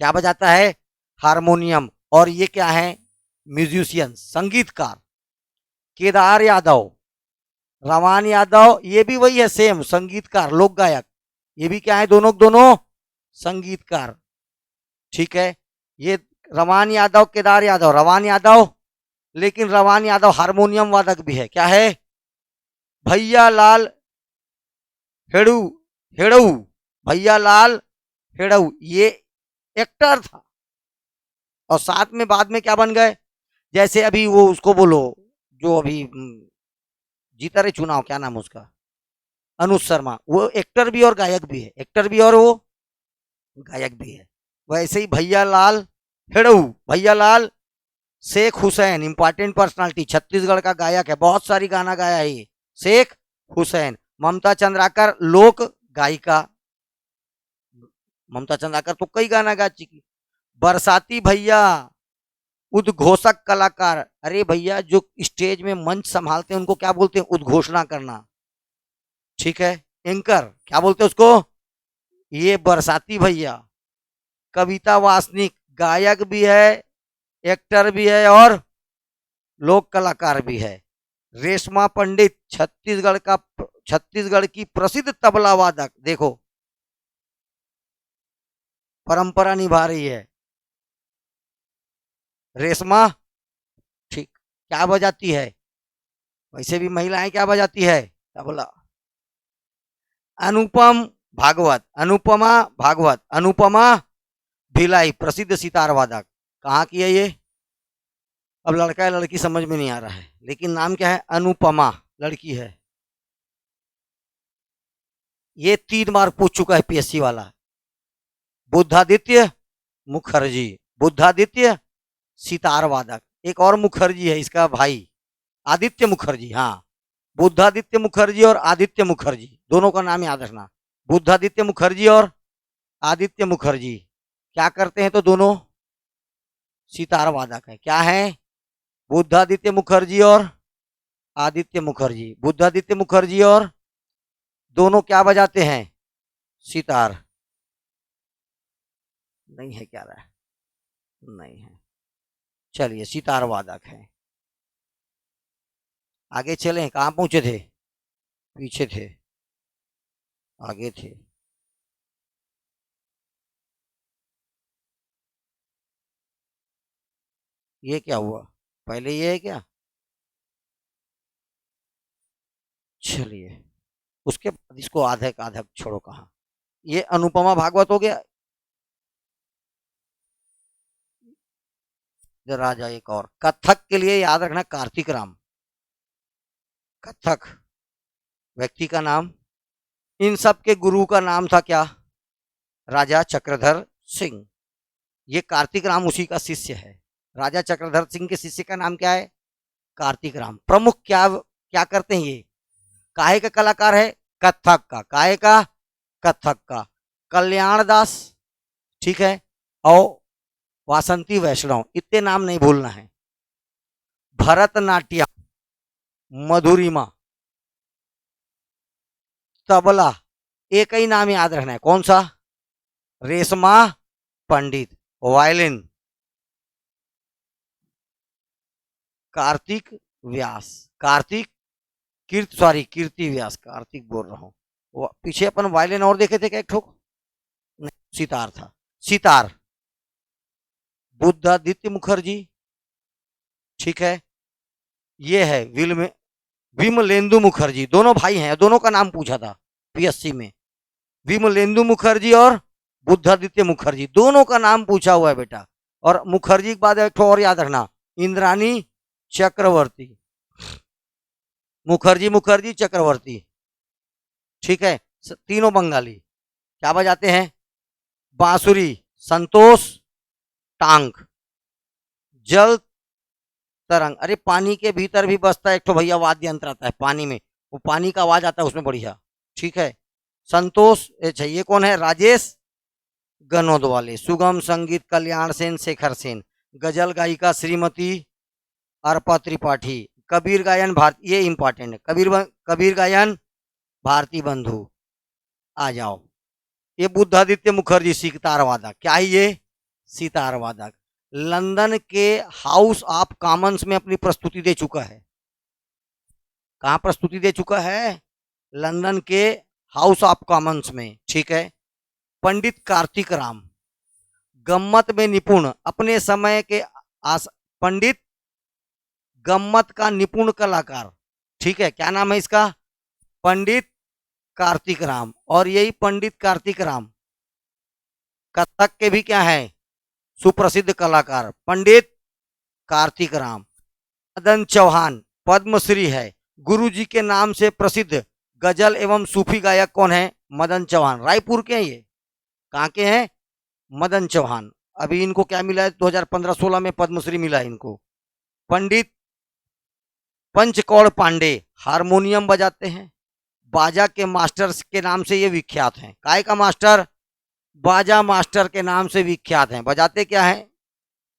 क्या बजाता है? हारमोनियम। और ये क्या है? म्यूजिशियन, संगीतकार। केदार यादव, रवान यादव, ये भी वही है, सेम संगीतकार, लोक गायक। ये भी क्या है? दोनों दोनों संगीतकार। ठीक है, ये रवान यादव, केदार यादव, रवान यादव, लेकिन रवान यादव हारमोनियम वादक भी है। क्या है? भैया लाल हेड़ू, हेड़ऊ, भैया लाल हेड़ऊ, ये एक्टर था। और साथ में बाद में क्या बन गए? जैसे अभी वो उसको बोलो, जो अभी जीता रहे चुनाव, क्या नाम उसका? अनुज शर्मा, वो एक्टर भी और गायक भी है, एक्टर भी और वो गायक भी है। वैसे ही भैया लाल हेड़ऊ, भैया लाल शेख हुसैन इंपॉर्टेंट पर्सनालिटी, छत्तीसगढ़ का गायक है, बहुत सारी गाना गाया है ये, शेख हुसैन। ममता चंद्राकर लोक गायिका, ममता चंद्राकर तो कई गाना गा चुकी। बरसाती भैया उद्घोषक कलाकार, अरे भैया जो स्टेज में मंच संभालते हैं उनको क्या बोलते हैं? उद्घोषणा करना, ठीक है। एंकर क्या बोलते हैं उसको? ये बरसाती भैया। कविता वासनिक गायक भी है, एक्टर भी है और लोक कलाकार भी है। रेशमा पंडित छत्तीसगढ़ की प्रसिद्ध तबला वादक, देखो परंपरा निभा रही है रेशमा, ठीक। क्या बजाती है? वैसे भी महिलाएं क्या बजाती है? तबला। अनुपम भागवत, अनुपमा भागवत, अनुपमा भिलाई प्रसिद्ध सितार वादक, कहाँ की है ये? अब लड़का है लड़की समझ में नहीं आ रहा है, लेकिन नाम क्या है? अनुपमा, लड़की है। ये 3 बार पूछ चुका है पीएससी वाला। बुद्धादित्य मुखर्जी, बुद्धादित्य सितार वादक। एक और मुखर्जी है, इसका भाई आदित्य मुखर्जी, हाँ। बुद्धादित्य मुखर्जी और आदित्य मुखर्जी, दोनों का नाम याद रखना। बुद्धादित्य मुखर्जी और आदित्य मुखर्जी क्या करते हैं? तो दोनों सितार वादक है। क्या है? बुद्धादित्य मुखर्जी और आदित्य मुखर्जी, बुद्धादित्य मुखर्जी और दोनों क्या बजाते हैं? सितार। नहीं है क्या रहा है? नहीं है, चलिए सितार वादक है। आगे चलें, कहाँ पहुंचे थे? पीछे थे, आगे थे। ये क्या हुआ? पहले ये है क्या? चलिए उसके बाद इसको आधे का आधा छोड़ो, कहाँ ये अनुपमा भागवत हो गया। जरा जा एक और, कथक के लिए याद रखना कार्तिक राम। कथक व्यक्ति का नाम, इन सब के गुरु का नाम था क्या? राजा चक्रधर सिंह। ये कार्तिक राम उसी का शिष्य है। राजा चक्रधर सिंह के शिष्य का नाम क्या है? कार्तिक राम। प्रमुख क्या क्या करते हैं ये? काहे का कलाकार है? कथक का। काहे का? कथक का। कल्याण दास, ठीक है, और वासंती वैष्णव, इतने नाम नहीं भूलना है। भरतनाट्यम, मधुरिमा, तबला, एक ही नाम याद रखना है, कौन सा? रेशमा पंडित। वायलिन कार्तिक व्यास, कार्तिक कीर्ति व्यास, कार्तिक बोल रहा हूँ। पीछे अपन वायलिन और देखे थे क्या? एक ठोक नहीं, सितार था। सितार बुद्धादित्य मुखर्जी, ठीक है। ये है विमलेंदु मुखर्जी, दोनों भाई हैं, दोनों का नाम पूछा था पीएससी में। विमलेंदु मुखर्जी और बुद्धादित्य मुखर्जी, दोनों का नाम पूछा हुआ है बेटा। और मुखर्जी के बाद एक और याद रखना, इंद्रानी चक्रवर्ती। मुखर्जी चक्रवर्ती, ठीक है। तीनों बंगाली। क्या बजाते हैं? बांसुरी संतोष टांग। जल तरंग, अरे पानी के भीतर भी बसता है एक तो भैया वाद्य यंत्र आता है पानी में, वो पानी का आवाज आता है उसमें बढ़िया, ठीक है। संतोष, अच्छा ये कौन है? राजेश गनोदवाले। सुगम संगीत कल्याण सेन शेखर सेन। गजल गायिका श्रीमती अर्पा त्रिपाठी। कबीर गायन भारती, ये इंपॉर्टेंट है, कबीर गायन भारती बंधु। आ जाओ, ये बुद्धादित्य मुखर्जी सितार वादक। क्या है ये? सितार वादक। लंदन के हाउस ऑफ कॉमन्स में अपनी प्रस्तुति दे चुका है। कहाँ प्रस्तुति दे चुका है? लंदन के हाउस ऑफ कॉमन्स में, ठीक है। पंडित कार्तिक राम, गम्मत में निपुण, अपने समय के पंडित गम्मत का निपुण कलाकार, ठीक है। क्या नाम है इसका? पंडित कार्तिक राम। और यही पंडित कार्तिक राम कथक के भी क्या है? सुप्रसिद्ध कलाकार पंडित कार्तिक राम। मदन चौहान पद्मश्री है, गुरुजी के नाम से प्रसिद्ध गजल एवं सूफी गायक कौन है? मदन चौहान। रायपुर के हैं ये। कहाँ के हैं? मदन चौहान। अभी इनको क्या मिला है? 2015-16 में पद्मश्री मिला है इनको। पंडित पंचकौड़ पांडे हारमोनियम बजाते हैं, बाजा के मास्टर के नाम से ये विख्यात हैं। काय का मास्टर? बाजा मास्टर के नाम से विख्यात हैं। बजाते क्या है?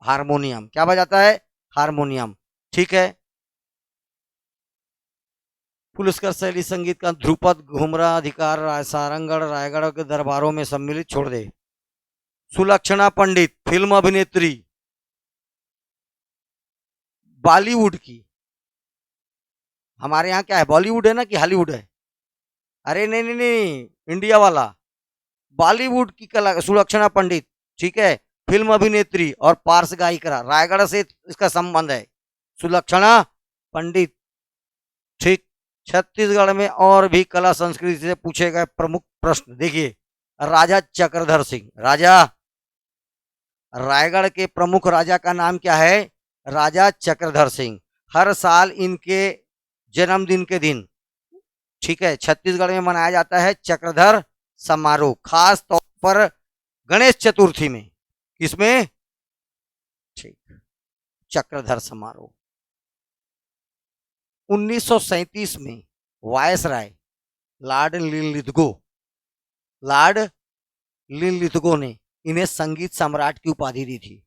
हारमोनियम। क्या बजाता है? हारमोनियम। ठीक है। पुरस्कार शैली संगीत का ध्रुपद, घुमरा, अधिकार, सारंगढ़, रायगढ़ के दरबारों में सम्मिलित। छोड़ दे। सुलक्षणा पंडित फिल्म अभिनेत्री, बॉलीवुड की। हमारे यहाँ क्या है, बॉलीवुड है ना कि हॉलीवुड है? अरे नहीं नहीं नहीं, इंडिया वाला बॉलीवुड की कला सुलक्षणा पंडित। ठीक है। फिल्म अभिनेत्री और पार्श्व गायिका, रायगढ़ से इसका संबंध है। सुलक्षणा पंडित। ठीक। छत्तीसगढ़ में और भी कला संस्कृति से पूछे गए प्रमुख प्रश्न देखिए। राजा चक्रधर सिंह, राजा रायगढ़ के प्रमुख राजा का नाम क्या है? राजा चक्रधर सिंह। हर साल इनके जन्मदिन के दिन, ठीक है, छत्तीसगढ़ में मनाया जाता है चक्रधर समारोह, खास तौर पर गणेश चतुर्थी में। किसमें? ठीक, चक्रधर समारोह। 1937 में वायसराय लॉर्ड लिनलिथगो ने इन्हें संगीत सम्राट की उपाधि दी थी।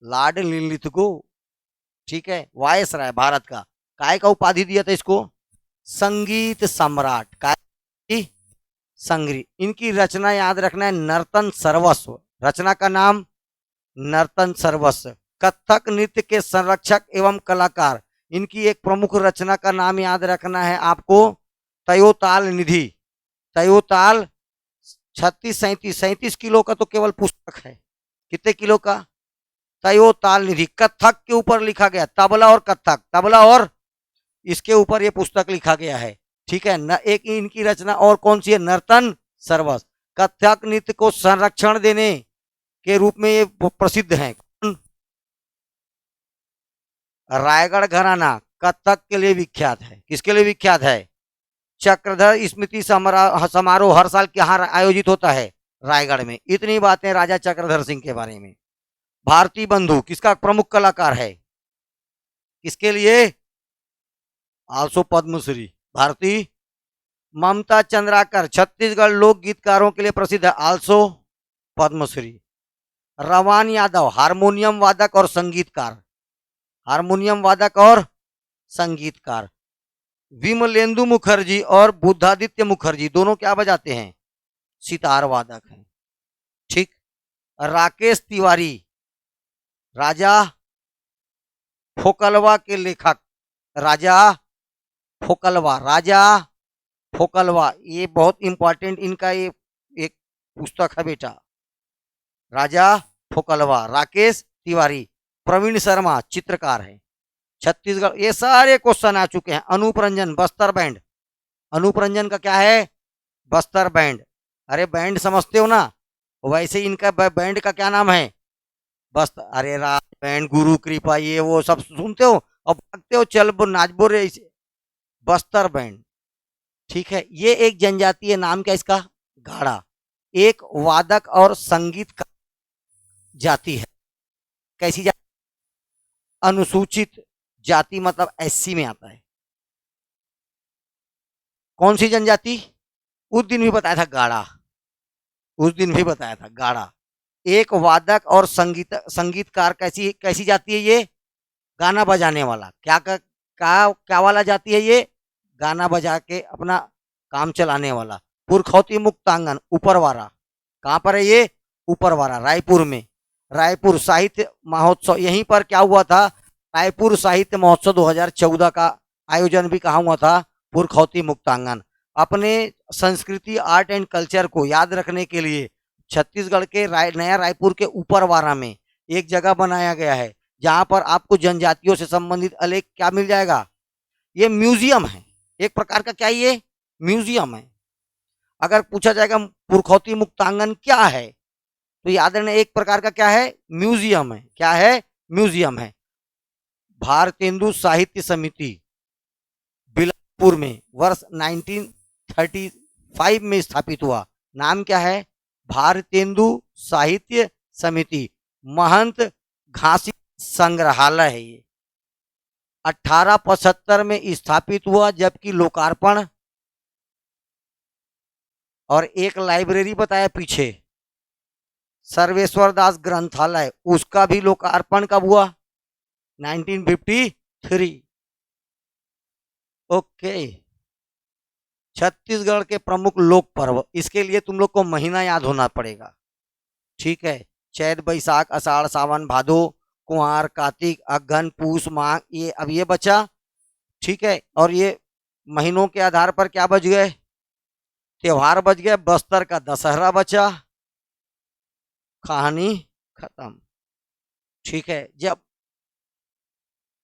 लॉर्ड लिनलिथगो, ठीक है, वायसराय भारत का। काय का उपाधि दिया था इसको? संगीत सम्राट। काय? संगीत। इनकी रचना याद रखना है, नर्तन सर्वस्व। रचना का नाम नर्तन सर्वस्व। कथक नृत्य के संरक्षक एवं कलाकार। इनकी एक प्रमुख रचना का नाम याद रखना है आपको, तयोताल निधि। तयोताल 37 किलो का तो केवल पुस्तक है। कितने किलो का? तयोताल निधि। कथक के ऊपर लिखा गया, तबला और कथक, तबला और इसके ऊपर ये पुस्तक लिखा गया है। ठीक है न। एक इनकी रचना और कौन सी है? नर्तन सर्वस्व। कथक नृत्य को संरक्षण देने के रूप में ये प्रसिद्ध है। रायगढ़ घराना कथक के लिए विख्यात है। किसके लिए विख्यात है? चक्रधर स्मृति समारोह हर साल कहाँ आयोजित होता है? रायगढ़ में। इतनी बातें राजा चक्रधर सिंह के बारे में। भारती बंधु किसका प्रमुख कलाकार है? किसके लिए? आल्सो पद्मश्री। भारती। ममता चंद्राकर छत्तीसगढ़ लोक गीतकारों के लिए प्रसिद्ध है, आल्सो पद्मश्री। रवान यादव हारमोनियम वादक और संगीतकार। हारमोनियम वादक और संगीतकार। विमलेंदु मुखर्जी और बुद्धादित्य मुखर्जी दोनों क्या बजाते हैं? सितार वादक हैं। ठीक। राकेश तिवारी राजा फोकलवा के लेखक। राजा फोकलवा ये बहुत इंपॉर्टेंट इनका ये एक पुस्तक है बेटा। राजा फोकलवा। राकेश तिवारी। प्रवीण शर्मा चित्रकार है। छत्तीसगढ़। ये सारे क्वेश्चन आ चुके हैं। अनूप रंजन बस्तर बैंड। अनूप रंजन का क्या है? बस्तर बैंड। अरे बैंड समझते हो ना, वैसे इनका बैंड का क्या नाम है? बस्तर। अरे राज बैंड, गुरु कृपा, ये वो सब सुनते हो और भागते हो, चल बो नाच बो रे। बस्तर बैंड। ठीक है। ये एक जनजातीय नाम क्या इसका? घाड़ा। एक वादक और संगीत का जाति है। कैसी जाति? अनुसूचित जाति, मतलब एससी में आता है। कौन सी जनजाति? उस दिन भी बताया था गाड़ा। उस दिन भी बताया था गाड़ा। एक वादक और संगीतकार कैसी कैसी जाति है ये? गाना बजाने वाला। क्या वाला जाति है ये? गाना बजा के अपना काम चलाने वाला। पुरखौती मुक्तांगन ऊपरवारा। कहाँ पर है ये? ऊपरवारा, रायपुर में। रायपुर साहित्य महोत्सव, यहीं पर क्या हुआ था? रायपुर साहित्य महोत्सव 2014 का आयोजन भी कहाँ हुआ था? पुरखौती मुक्तांगन। अपने संस्कृति, आर्ट एंड कल्चर को याद रखने के लिए छत्तीसगढ़ के नया रायपुर के ऊपरवारा में एक जगह बनाया गया है, जहां पर आपको जनजातियों से संबंधित अलेख क्या मिल जाएगा? ये म्यूजियम है एक प्रकार का। क्या ये? म्यूजियम है। अगर पूछा जाएगा पुरखौती मुक्तांगन क्या है, तो याद रखना एक प्रकार का क्या है? म्यूजियम है। क्या है? म्यूजियम है। भारतेंदु साहित्य समिति बिलासपुर में वर्ष 1935 में स्थापित हुआ। नाम क्या है? भारतेंदु साहित्य समिति। महंत घासी संग्रहालय है ये। 1875 में स्थापित हुआ, जबकि लोकार्पण, और एक लाइब्रेरी बताया पीछे, सर्वेश्वर दास ग्रंथालय, उसका भी लोकार्पण कब हुआ? 1953। ओके। छत्तीसगढ़ के प्रमुख लोक पर्व, इसके लिए तुम लोग को महीना याद होना पड़ेगा, ठीक है। चैत बैसाख आषाढ़ सावन भादो, कुंवार कार्तिक अगहन पूस माघ, ये अब ये बचा, ठीक है। और ये महीनों के आधार पर क्या बच गए? त्योहार बच गए। बस्तर का दशहरा बचा, कहानी खत्म, ठीक है। जब